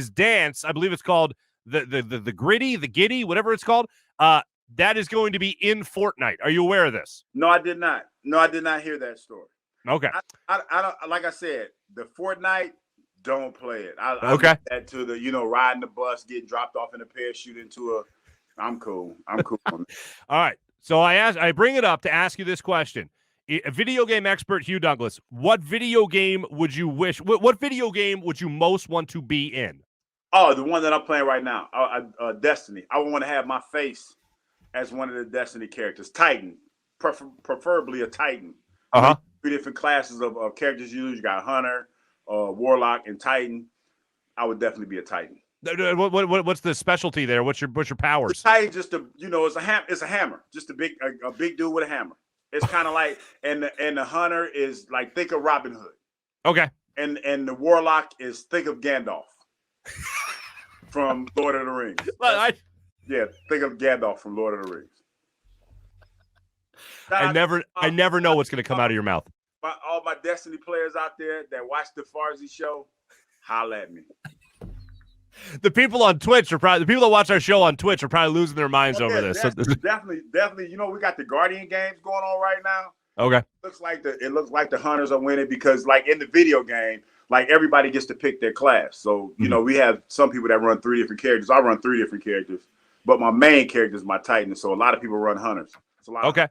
dance, I believe it's called the giddy, whatever it's called. That is going to be in Fortnite. Are you aware of this? No, I did not. No, I did not hear that story. Okay. I don't, like I said, the Fortnite, don't play it. I that to the, riding the bus, getting dropped off in a parachute I'm cool. I'm cool. All right. So I bring it up to ask you this question. A video game expert, Hugh Douglas, what video game would you what video game would you most want to be in? Oh, the one that I'm playing right now, Destiny. I want to have my face as one of the Destiny characters. Titan, preferably a Titan. Uh-huh. 3 different classes of characters you use. You got Hunter, Warlock, and Titan. I would definitely be a Titan. What's the specialty there? What's your powers? The Titan just it's a hammer. Just a big dude with a hammer. It's kind of like and the Hunter is like think of Robin Hood. Okay. And the Warlock is think of Gandalf from Lord of the Rings. Think of Gandalf from Lord of the Rings. I never know what's going to come out of your mouth. All my Destiny players out there that watch the Farzy show, holla at me. The people on Twitch the people that watch our show on Twitch are probably losing their minds over this. Definitely. We got the Guardian games going on right now. Okay. It looks like the Hunters are winning because, like in the video game, like everybody gets to pick their class. So we have some people that run 3 different characters. I run 3 different characters, but my main character is my Titan. So a lot of people run Hunters. Okay.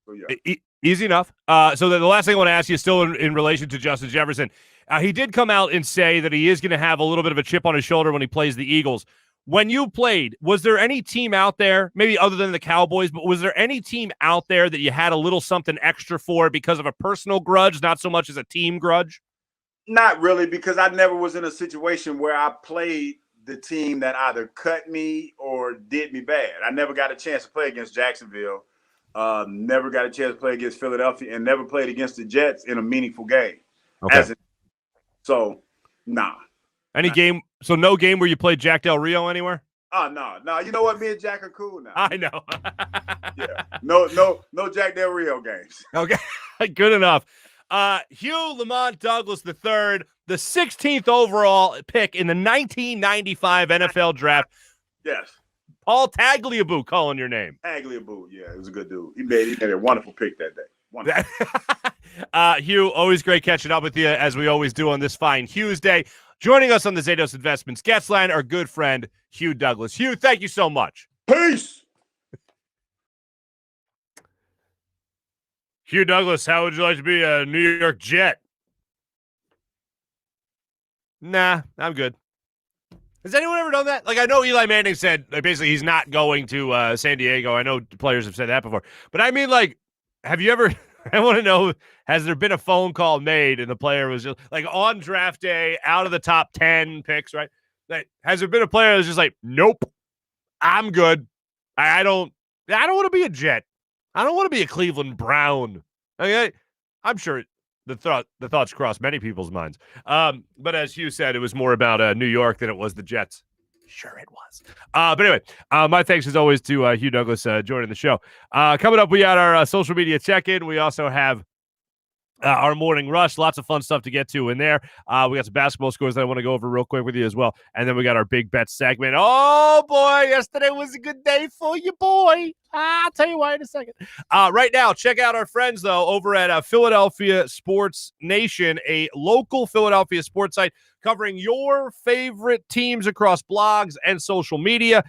So, yeah. Easy enough. So the last thing I want to ask you is still in relation to Justin Jefferson. He did come out and say that he is going to have a little bit of a chip on his shoulder when he plays the Eagles. When you played, was there any team out there, maybe other than the Cowboys, but was there any team out there that you had a little something extra for because of a personal grudge, not so much as a team grudge? Not really, because I never was in a situation where I played the team that either cut me or did me bad. I never got a chance to play against Jacksonville. Never got a chance to play against Philadelphia, and never played against the Jets in a meaningful game. Okay. Nah. Game? So no game where you played Jack Del Rio anywhere? Oh, no. You know what? Me and Jack are cool now. I know. Yeah. No Jack Del Rio games. Okay. Good enough. Hugh Lamont Douglas III, the 16th overall pick in the 1995 NFL draft. Yes. Paul Tagliabue calling your name. Tagliabue, yeah, he was a good dude. He made a wonderful pick that day. Hugh, always great catching up with you, as we always do on this fine Tuesday. Joining us on the Zatos Investments guest line, our good friend, Hugh Douglas. Hugh, thank you so much. Peace. Hugh Douglas, how would you like to be a New York Jet? Nah, I'm good. Has anyone ever done that? Like, I know Eli Manning said, basically, he's not going to San Diego. I know players have said that before. But I mean, like, have you ever, I want to know, has there been a phone call made and the player was just, like, on draft day, out of the top 10 picks, right? Like, has there been a player that's just like, nope, I'm good. I don't want to be a Jet. I don't want to be a Cleveland Brown. Okay? I'm sure the thoughts cross many people's minds. But as Hugh said, it was more about New York than it was the Jets. Sure it was. But anyway, my thanks as always to Hugh Douglas joining the show. Coming up, we got our social media check-in. We also have our morning rush. Lots of fun stuff to get to in there. We got some basketball scores that I want to go over real quick with you as well. And then we got our big bet segment. Oh, boy, yesterday was a good day for you, boy. I'll tell you why in a second. Right now, check out our friends, though, over at Philadelphia Sports Nation, a local Philadelphia sports site covering your favorite teams across blogs and social media.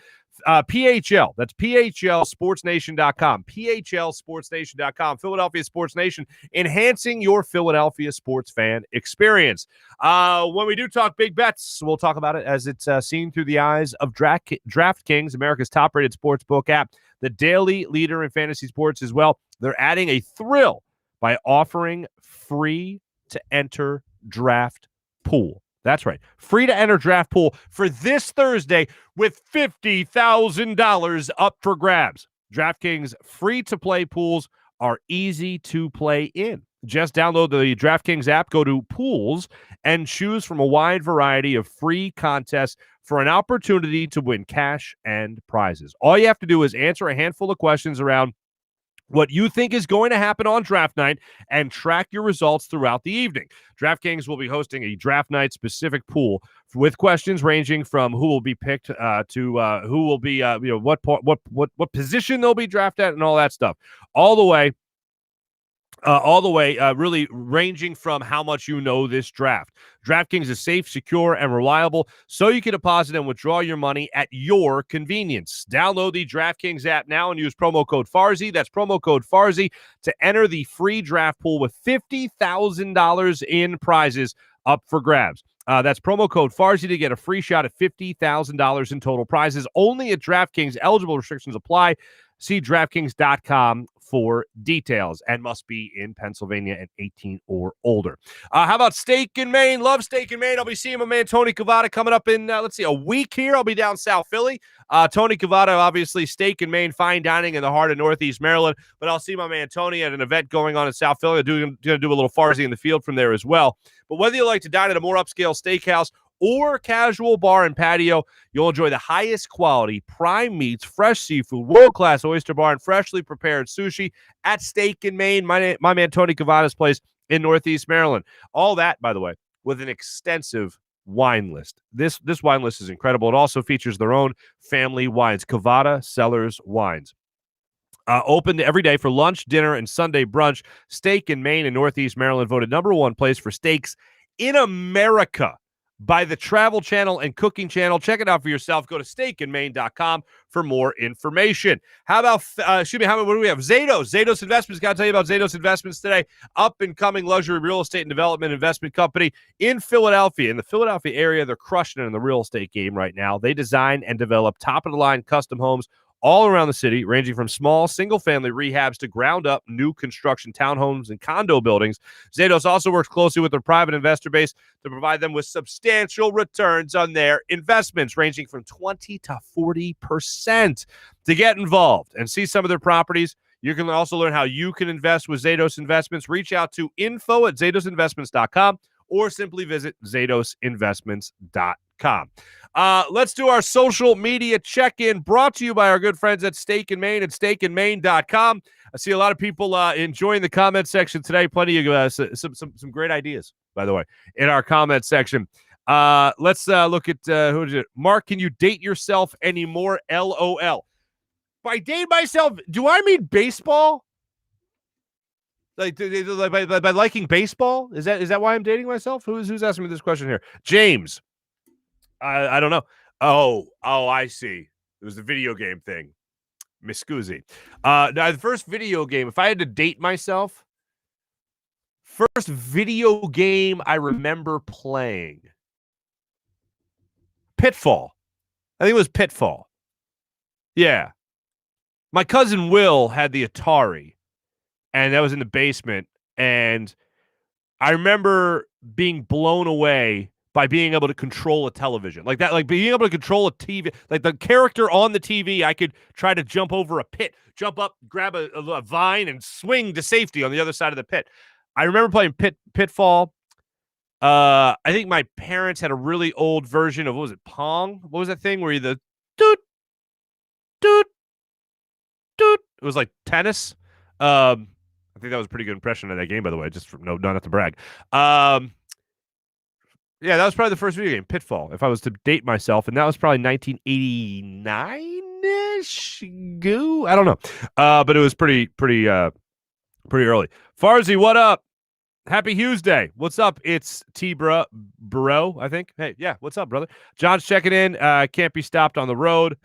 PHL, that's PHLSportsNation.com. PHLSportsNation.com. Philadelphia Sports Nation, enhancing your Philadelphia sports fan experience. When we do talk big bets, we'll talk about it as it's seen through the eyes of DraftKings, America's top-rated sportsbook app, the daily leader in fantasy sports as well. They're adding a thrill by offering free-to-enter draft pool. That's right. Free to enter draft pool for this Thursday with $50,000 up for grabs. DraftKings free-to-play pools are easy to play in. Just download the DraftKings app, go to pools, and choose from a wide variety of free contests for an opportunity to win cash and prizes. All you have to do is answer a handful of questions around what you think is going to happen on draft night and track your results throughout the evening. DraftKings will be hosting a draft night specific pool with questions ranging from who will be picked to who will be what position they'll be drafted at and all that stuff. All the way really ranging from how much you know this draft. DraftKings is safe, secure, and reliable, so you can deposit and withdraw your money at your convenience. Download the DraftKings app now and use promo code Farzy. That's promo code Farzy to enter the free draft pool with $50,000 in prizes up for grabs. That's promo code Farzy to get a free shot at $50,000 in total prizes. Only at DraftKings. Eligible restrictions apply. See DraftKings.com for details, and must be in Pennsylvania and 18 or older. How about Steak and Maine? Love Steak and Maine. I'll be seeing my man Tony Cavada coming up in, a week here. I'll be down South Philly. Tony Cavada, obviously, Steak and Maine, fine dining in the heart of Northeast Maryland. But I'll see my man Tony at an event going on in South Philly. I'm going to do a little Farzy in the field from there as well. But whether you like to dine at a more upscale steakhouse or casual bar and patio, you'll enjoy the highest quality prime meats, fresh seafood, world-class oyster bar, and freshly prepared sushi at Steak and Maine, my man Tony Cavada's place in Northeast Maryland. All that, by the way, with an extensive wine list. This wine list is incredible. It also features their own family wines, Cavada Cellars Wines. Open every day for lunch, dinner, and Sunday brunch. Steak and Maine in Northeast Maryland voted #1 place for steaks in America by the Travel Channel and Cooking Channel. Check it out for yourself. Go to steakandmaine.com for more information. How about, what do we have? Zatos Investments. Got to tell you about Zatos Investments today. Up-and-coming luxury real estate and development investment company in Philadelphia. In the Philadelphia area, they're crushing it in the real estate game right now. They design and develop top-of-the-line custom homes all around the city, ranging from small single-family rehabs to ground-up new construction townhomes and condo buildings. Zatos also works closely with their private investor base to provide them with substantial returns on their investments, ranging from 20 to 40%. To get involved and see some of their properties, you can also learn how you can invest with Zatos Investments. Reach out to info@zatosinvestments.com or simply visit zatosinvestments.com. Let's do our social media check-in, brought to you by our good friends at Steak and Maine at steakandmaine.com. I see a lot of people enjoying the comment section today. Plenty of some great ideas, by the way, in our comment section. Let's look at who is it? Marc, can you date yourself anymore? LOL. By date myself, do I mean baseball? Like by liking baseball? Is that why I'm dating myself? Who's asking me this question here? James. I don't know. Oh, I see. It was the video game thing. Miss Scusi. Now, the first video game, if I had to date myself, first video game I remember playing, Pitfall. I think it was Pitfall. Yeah. My cousin Will had the Atari, and that was in the basement, and I remember being blown away by being able to control a television like that, like being able to control a TV, like the character on the TV. I could try to jump over a pit, jump up, grab a vine, and swing to safety on the other side of the pit. I remember playing Pitfall. I think my parents had a really old version of, what was it, Pong? What was that thing where you the doot, doot, doot? It was like tennis. I think that was a pretty good impression of that game, by the way, just from not to brag. Yeah, that was probably the first video game, Pitfall, if I was to date myself, and that was probably 1989-ish. Goo, I don't know, but it was pretty early. Farzy, what up? Happy Hughes Day. What's up? It's T-Bro, I think. Hey, yeah, what's up, brother? John's checking in. Can't be stopped on the road.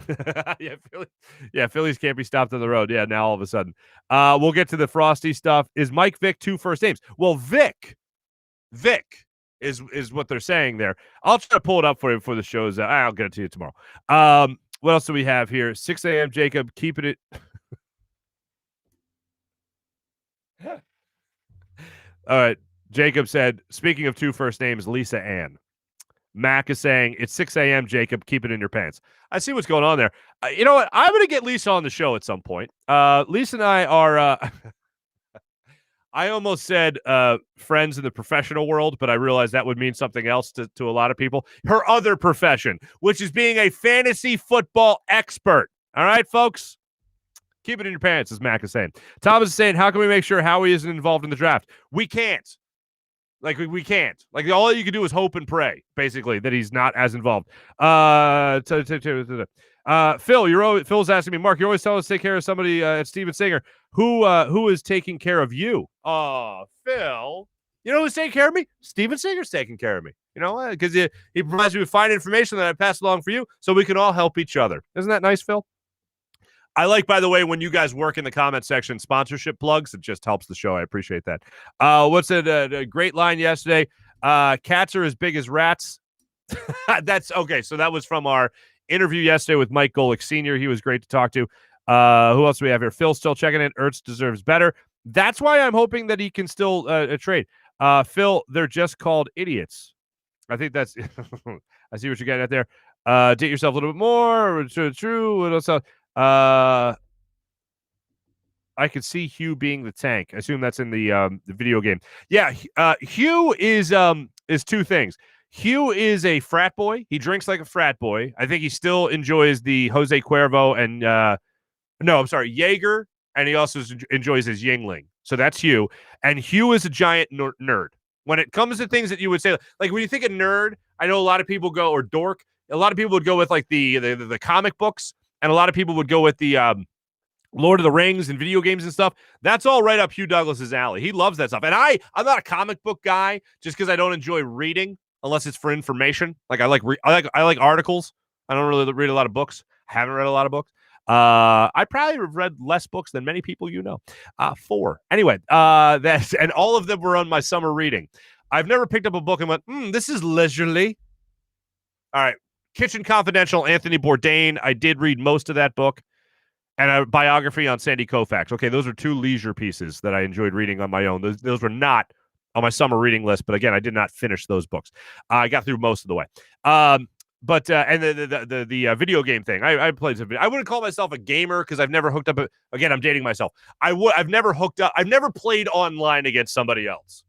Phillies can't be stopped on the road. Yeah, now all of a sudden. We'll get to the Frosty stuff. Is Mike Vick 2 first names? Well, Vic is what they're saying there. I'll try to pull it up for you before the show's out. I'll get it to you tomorrow. What else do we have here? 6 a.m. Jacob, keeping it. All right. Jacob said, speaking of 2 first names, Lisa Ann. Mac is saying, it's 6 a.m., Jacob, keep it in your pants. I see what's going on there. You know what? I'm going to get Lisa on the show at some point. Lisa and I are, I almost said friends in the professional world, but I realized that would mean something else to a lot of people. Her other profession, which is being a fantasy football expert. All right, folks? Keep it in your pants, as Mac is saying. Thomas is saying, how can we make sure Howie isn't involved in the draft? We can't. Like, we can't. Like, all you can do is hope and pray, basically, that he's not as involved. Phil, Phil's asking me, Mark, you always tell us to take care of somebody at Steven Singer. Who is taking care of you? Oh, Phil. You know who's taking care of me? Steven Singer's taking care of me. You know, because he provides me with fine information that I pass along for you so we can all help each other. Isn't that nice, Phil? I like, by the way, when you guys work in the comment section, sponsorship plugs. It just helps the show. I appreciate that. What's a great line yesterday? Cats are as big as rats. That's okay. So that was from our interview yesterday with Mike Golick Sr. He was great to talk to. Who else do we have here? Phil's still checking in. Ertz deserves better. That's why I'm hoping that he can still trade. Phil, they're just called idiots. I think that's I see what you're getting at there. Date yourself a little bit more. True. What else? I could see Hugh being the tank. I assume that's in the video game. Yeah, Hugh is 2 things. Hugh is a frat boy. He drinks like a frat boy. I think he still enjoys the Jose Cuervo and Jaeger, and he also enjoys his Yingling. So that's Hugh. And Hugh is a giant nerd. When it comes to things that you would say, like when you think of nerd, I know a lot of people go, or dork, a lot of people would go with like the comic books. And a lot of people would go with the Lord of the Rings and video games and stuff. That's all right up Hugh Douglas's alley. He loves that stuff. And I'm not a comic book guy just because I don't enjoy reading unless it's for information. Like I like articles. I don't really read a lot of books. Haven't read a lot of books. I probably have read less books than many people you know. 4. Anyway, and all of them were on my summer reading. I've never picked up a book and went, this is leisurely. All right. Kitchen Confidential, Anthony Bourdain. I did read most of that book, and a biography on Sandy Koufax. Okay, those are 2 leisure pieces that I enjoyed reading on my own. Those were not on my summer reading list, but again, I did not finish those books. I got through most of the way. But and the video game thing, I played some. I wouldn't call myself a gamer because I've never hooked up. Again, I'm dating myself. I've never hooked up. I've never played online against somebody else.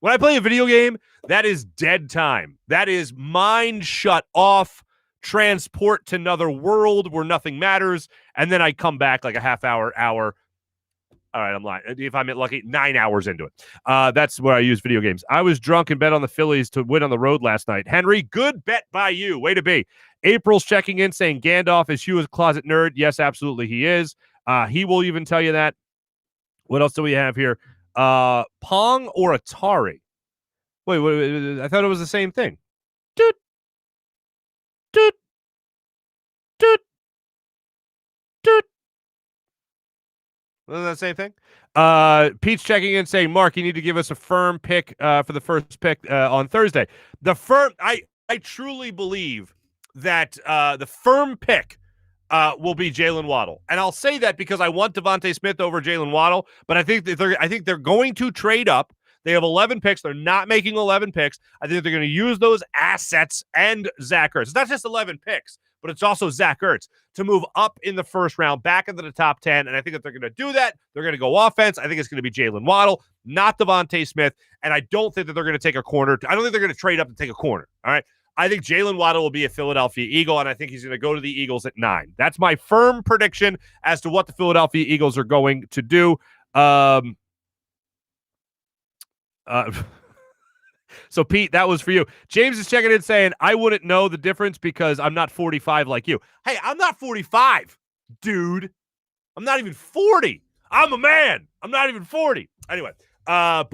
When I play a video game, that is dead time. That is mind shut off, transport to another world where nothing matters, and then I come back like a half hour. All right, I'm lying. If I'm lucky, 9 hours into it. That's where I use video games. I was drunk and bet on the Phillies to win on the road last night. Henry, good bet by you. Way to be. April's checking in saying Gandalf is Hugh's closet nerd. Yes, absolutely he is. He will even tell you that. What else do we have here? Pong or Atari? Wait, I thought it was the same thing. Doot, doot, doot, doot. Wasn't that the same thing? Pete's checking in saying, Mark, you need to give us a firm pick for the first pick on Thursday. I truly believe that the firm pick will be Jalen Waddle. And I'll say that because I want Devontae Smith over Jalen Waddle, but I think they're going to trade up. They have 11 picks. They're not making 11 picks. I think they're going to use those assets and Zach Ertz. It's not just 11 picks, but it's also Zach Ertz to move up in the first round, back into the top 10. And I think that they're going to do that. They're going to go offense. I think it's going to be Jalen Waddle, not Devontae Smith. And I don't think that they're going to take a corner. I don't think they're going to trade up to take a corner. All right. I think Jalen Waddle will be a Philadelphia Eagle, and I think he's going to go to the Eagles at 9. That's my firm prediction as to what the Philadelphia Eagles are going to do. So, Pete, that was for you. James is checking in saying, I wouldn't know the difference because I'm not 45 like you. Hey, I'm not 45, dude. I'm not even 40. I'm a man. I'm not even 40. Anyway, yeah,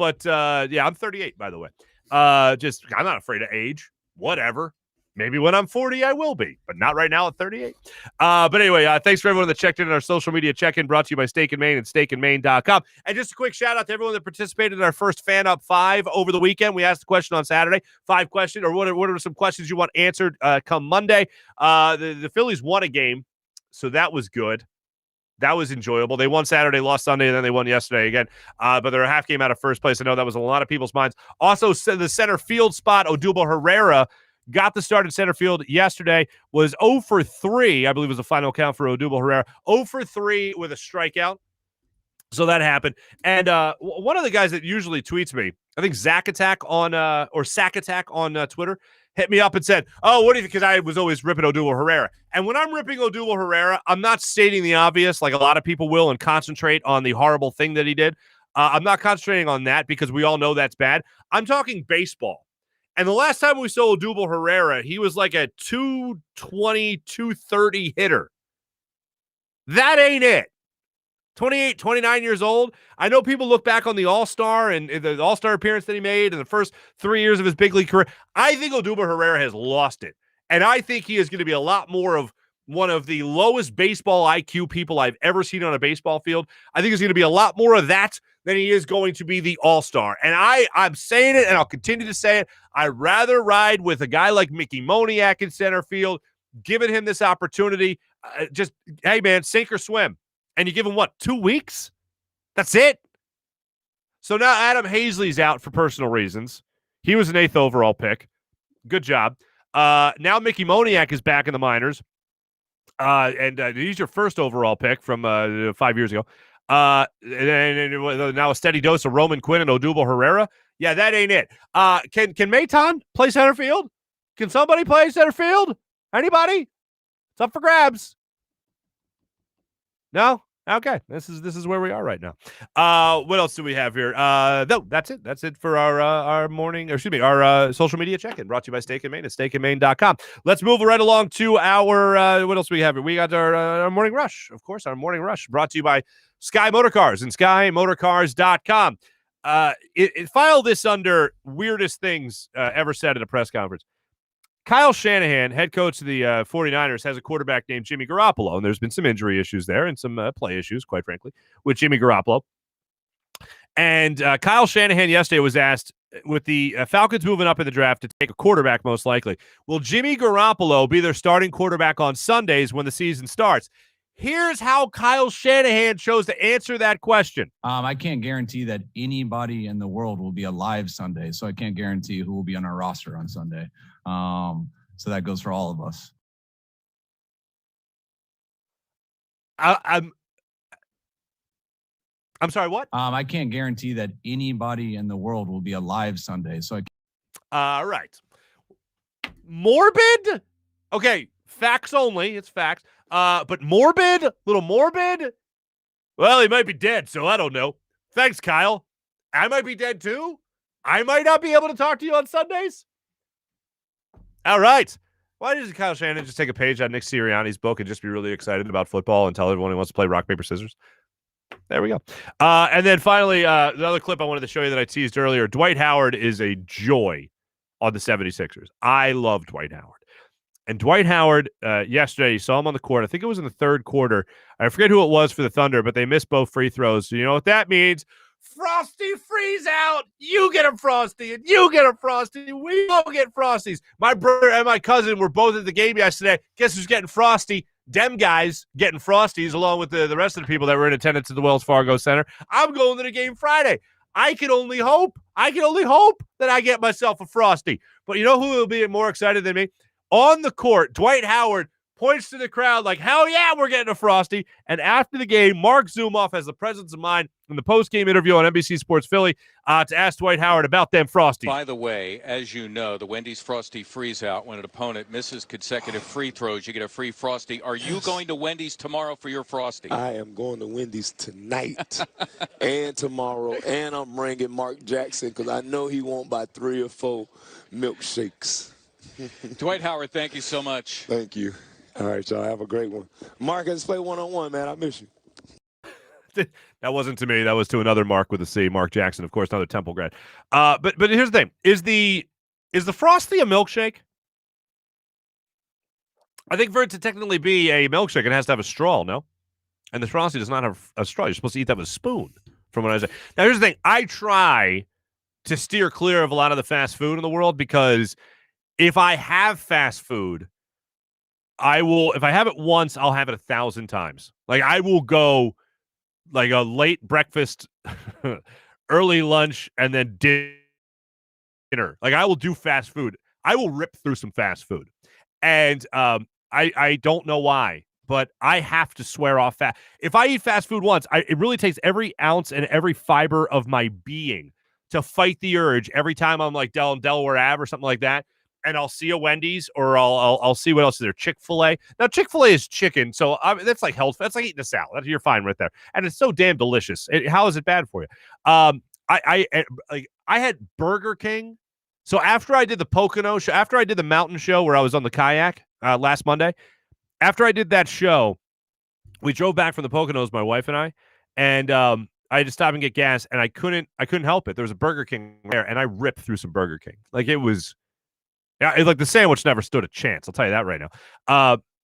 I'm 38, by the way. I'm not afraid of age. Whatever. Maybe when I'm 40, I will be, but not right now at 38. But anyway, thanks for everyone that checked in our social media check-in, brought to you by Steak and Maine and steakandmaine.com. And just a quick shout-out to everyone that participated in our first FanUp 5 over the weekend. We asked the question on Saturday, 5 questions, or what are some questions you want answered come Monday. The Phillies won a game, so that was good. That was enjoyable. They won Saturday, lost Sunday, and then they won yesterday again. But they're a half game out of first place. I know that was a lot of people's minds. Also, the center field spot, Odubel Herrera, got the start in center field yesterday, was 0 for 3, I believe was the final count for Odubel Herrera. 0 for 3 with a strikeout. So that happened. And one of the guys that usually tweets me, I think Sack Attack on Twitter, hit me up and said, oh, what do you think? Because I was always ripping Odubel Herrera. And when I'm ripping Odubel Herrera, I'm not stating the obvious like a lot of people will and concentrate on the horrible thing that he did. I'm not concentrating on that because we all know that's bad. I'm talking baseball. And the last time we saw Odubel Herrera, he was like a 220, 230 hitter. That ain't it. 28, 29 years old. I know people look back on the All-Star and the All-Star appearance that he made in the first 3 years of his big league career. I think Odubel Herrera has lost it. And I think he is going to be a lot more of one of the lowest baseball IQ people I've ever seen on a baseball field. I think he's going to be a lot more of that than he is going to be the All-Star. And I'm saying it, and I'll continue to say it. I'd rather ride with a guy like Mickey Moniak in center field, giving him this opportunity. Hey, man, sink or swim. And you give him, 2 weeks? That's it? So now Adam Hazley's out for personal reasons. He was an 8th overall pick. Good job. Now Mickey Moniak is back in the minors. And he's your first overall pick from 5 years ago. And now a steady dose of Roman Quinn and Odubel Herrera. Yeah, that ain't it. Can Maton play center field? Can somebody play center field? Anybody? It's up for grabs. No? Okay. This is where we are right now. What else do we have here? No, that's it. That's it for our social media check-in, brought to you by Steak and Maine at steakandmaine.com. Let's move right along to our what else do we have here? We got our morning rush, of course, our morning rush, brought to you by Sky Motorcars and SkyMotorcars.com. File this under weirdest things ever said at a press conference. Kyle Shanahan, head coach of the 49ers, has a quarterback named Jimmy Garoppolo, and there's been some injury issues there and some play issues, quite frankly, with Jimmy Garoppolo. And Kyle Shanahan yesterday was asked, with the Falcons moving up in the draft to take a quarterback most likely, will Jimmy Garoppolo be their starting quarterback on Sundays when the season starts? Here's how Kyle Shanahan chose to answer that question. I can't guarantee that anybody in the world will be alive Sunday, so I can't guarantee who will be on our roster on Sunday. So that goes for all of us. I'm sorry, what? I can't guarantee that anybody in the world will be alive Sunday. So all right. Morbid? Okay, facts only. It's facts. But morbid? Little morbid? Well, he might be dead, so I don't know. Thanks, Kyle. I might be dead too. I might not be able to talk to you on Sundays. All right. Why doesn't Kyle Shanahan just take a page out of Nick Sirianni's book and just be really excited about football and tell everyone he wants to play rock, paper, scissors? There we go. And then finally, the other clip I wanted to show you that I teased earlier, Dwight Howard is a joy on the 76ers. I love Dwight Howard. And Dwight Howard, yesterday, you saw him on the court. I think it was in the third quarter. I forget who it was for the Thunder, but they missed both free throws. So you know what that means? Frosty freeze out. You get a Frosty, and you get a Frosty. We all get Frosties. My brother and my cousin were both at the game yesterday. Guess who's getting Frosty? Dem guys getting Frosties along with the rest of the people that were in attendance at the Wells Fargo Center. I'm going to the game Friday. I can only hope that I get myself a Frosty. But you know who will be more excited than me? On the court, Dwight Howard points to the crowd like, hell yeah, we're getting a Frosty. And after the game, Marc Zumoff has the presence of mind in the post-game interview on NBC Sports Philly to ask Dwight Howard about them Frosties. By the way, as you know, the Wendy's Frosty freeze out. When an opponent misses consecutive free throws, you get a free Frosty. Are you going to Wendy's tomorrow for your Frosty? I am going to Wendy's tonight and tomorrow, and I'm bringing Marc Jackson because I know he won't buy 3 or 4 milkshakes. Dwight Howard, thank you so much. Thank you. All right, y'all. Have a great one. Marc, let's play one-on-one, man. I miss you. That wasn't to me. That was to another Marc with a C, Marc Jackson, of course, another Temple grad. But here's the thing: is the Frosty a milkshake? I think for it to technically be a milkshake, it has to have a straw, no? And the Frosty does not have a straw. You're supposed to eat that with a spoon, from what I say. Now, here's the thing: I try to steer clear of a lot of the fast food in the world because if I have fast food, I will. If I have it once, I'll have it 1,000 times. Like I will go. Like a late breakfast, early lunch, and then dinner. Like I will do fast food. I will rip through some fast food. And I don't know why, but I have to swear off fast. If I eat fast food once, it really takes every ounce and every fiber of my being to fight the urge every time I'm like Delaware Ave or something like that. And I'll see a Wendy's or I'll see what else is there. Chick-fil-A. Now, Chick-fil-A is chicken, so that's like health. That's like eating a salad. You're fine right there. And it's so damn delicious. How is it bad for you? I had Burger King. So after I did the Pocono show, after I did the mountain show where I was on the kayak last Monday, after I did that show, we drove back from the Poconos, my wife and I, and I had to stop and get gas, and I couldn't help it. There was a Burger King there, and I ripped through some Burger King. Like it was. Yeah, like the sandwich never stood a chance. I'll tell you that right now.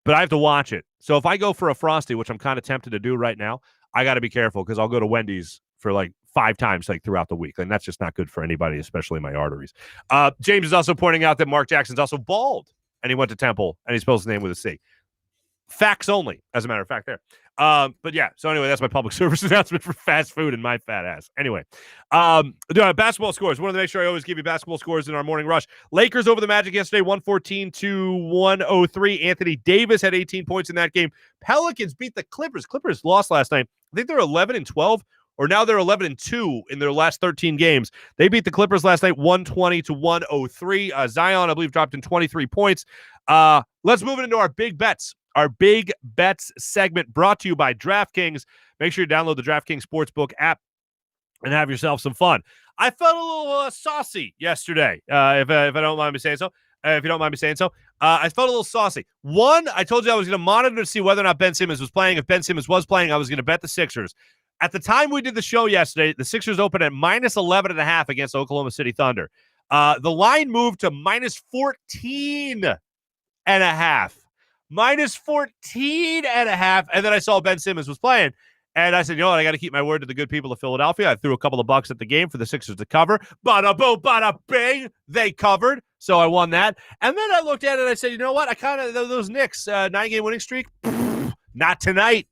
But I have to watch it. So if I go for a Frosty, which I'm kind of tempted to do right now, I got to be careful because I'll go to Wendy's for like 5 times like throughout the week. And that's just not good for anybody, especially my arteries. James is also pointing out that Marc Jackson's also bald and he went to Temple and he spells his name with a C. Facts only, as a matter of fact, there. But yeah, so anyway, that's my public service announcement for fast food and my fat ass. Anyway, basketball scores. Wanted to make sure I always give you basketball scores in our morning rush. Lakers over the Magic yesterday, 114-103. Anthony Davis had 18 points in that game. Pelicans beat the Clippers. Clippers lost last night. I think they're 11-12, or now they're 11-2 in their last 13 games. They beat the Clippers last night, 120-103. Zion, I believe, dropped in 23 points. Let's move into our big bets. Our big bets segment brought to you by DraftKings. Make sure you download the DraftKings Sportsbook app and have yourself some fun. I felt a little saucy yesterday, if I don't mind me saying so. If you don't mind me saying so, I felt a little saucy. One, I told you I was going to monitor to see whether or not Ben Simmons was playing. If Ben Simmons was playing, I was going to bet the Sixers. At the time we did the show yesterday, the Sixers opened at -11.5 against Oklahoma City Thunder. The line moved to -14.5. -14.5. And then I saw Ben Simmons was playing. And I said, you know what? I got to keep my word to the good people of Philadelphia. I threw a couple of bucks at the game for the Sixers to cover. Bada boom, bada bing. They covered. So I won that. And then I looked at it and I said, you know what? I kind of, those Knicks 9-game winning streak, not tonight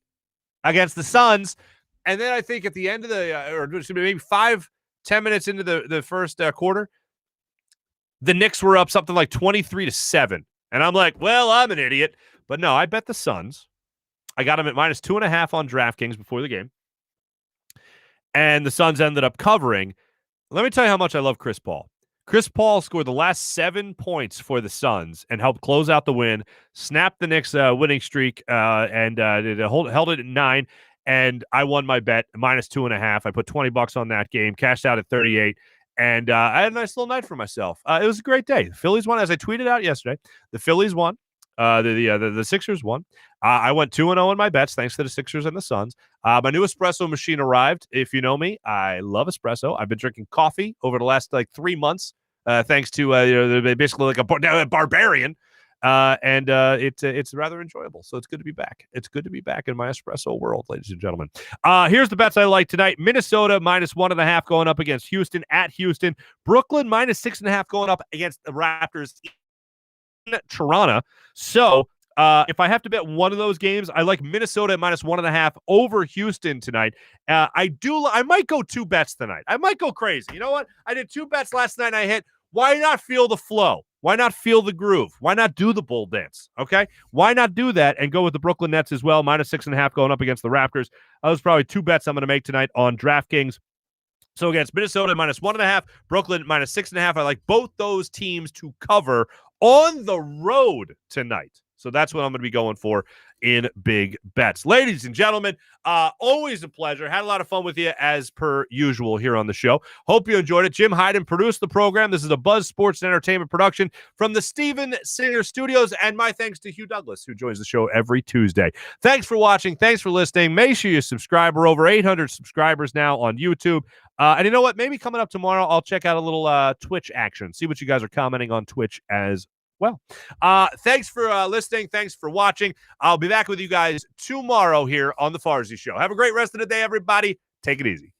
against the Suns. And then I think at the end of the, or maybe 5-10 minutes into the first quarter, the Knicks were up something like 23-7. And I'm like, well, I'm an idiot. But no, I bet the Suns. I got them at -2.5 on DraftKings before the game. And the Suns ended up covering. Let me tell you how much I love Chris Paul. Chris Paul scored the last 7 points for the Suns and helped close out the win, snapped the Knicks' winning streak, and held it at 9. And I won my bet, -2.5. I put $20 on that game, cashed out at 38. And I had a nice little night for myself. It was a great day. The Phillies won, as I tweeted out yesterday. The Phillies won. The Sixers won. I went 2-0 in my bets, thanks to the Sixers and the Suns. My new espresso machine arrived. If you know me, I love espresso. I've been drinking coffee over the last 3 months, thanks to basically like a barbarian. And it's rather enjoyable. So it's good to be back. It's good to be back in my espresso world, ladies and gentlemen. Here's the bets I like tonight. Minnesota -1.5 going up against Houston at Houston. Brooklyn -6.5 going up against the Raptors in Toronto. So if I have to bet one of those games, I like Minnesota at -1.5 over Houston tonight. I might go 2 bets tonight. I might go crazy. You know what? I did 2 bets last night and I hit. Why not feel the flow? Why not feel the groove? Why not do the bull dance? Okay? Why not do that and go with the Brooklyn Nets as well? -6.5 going up against the Raptors. Those are probably 2 bets I'm going to make tonight on DraftKings. So against Minnesota, -1.5, Brooklyn, -6.5. I like both those teams to cover on the road tonight. So that's what I'm going to be going for in big bets. Ladies and gentlemen, always a pleasure. Had a lot of fun with you as per usual here on the show. Hope you enjoyed it. Jim Hyden produced the program. This is a Buzz Sports and Entertainment production from the Steven Singer Studios, and my thanks to Hugh Douglas, who joins the show every Tuesday. Thanks for watching. Thanks for listening. Make sure you subscribe. We're over 800 subscribers now on YouTube. And you know what? Maybe coming up tomorrow, I'll check out a little Twitch action. See what you guys are commenting on Twitch as well. Thanks for listening. Thanks for watching. I'll be back with you guys tomorrow here on The Farzy Show. Have a great rest of the day, everybody. Take it easy.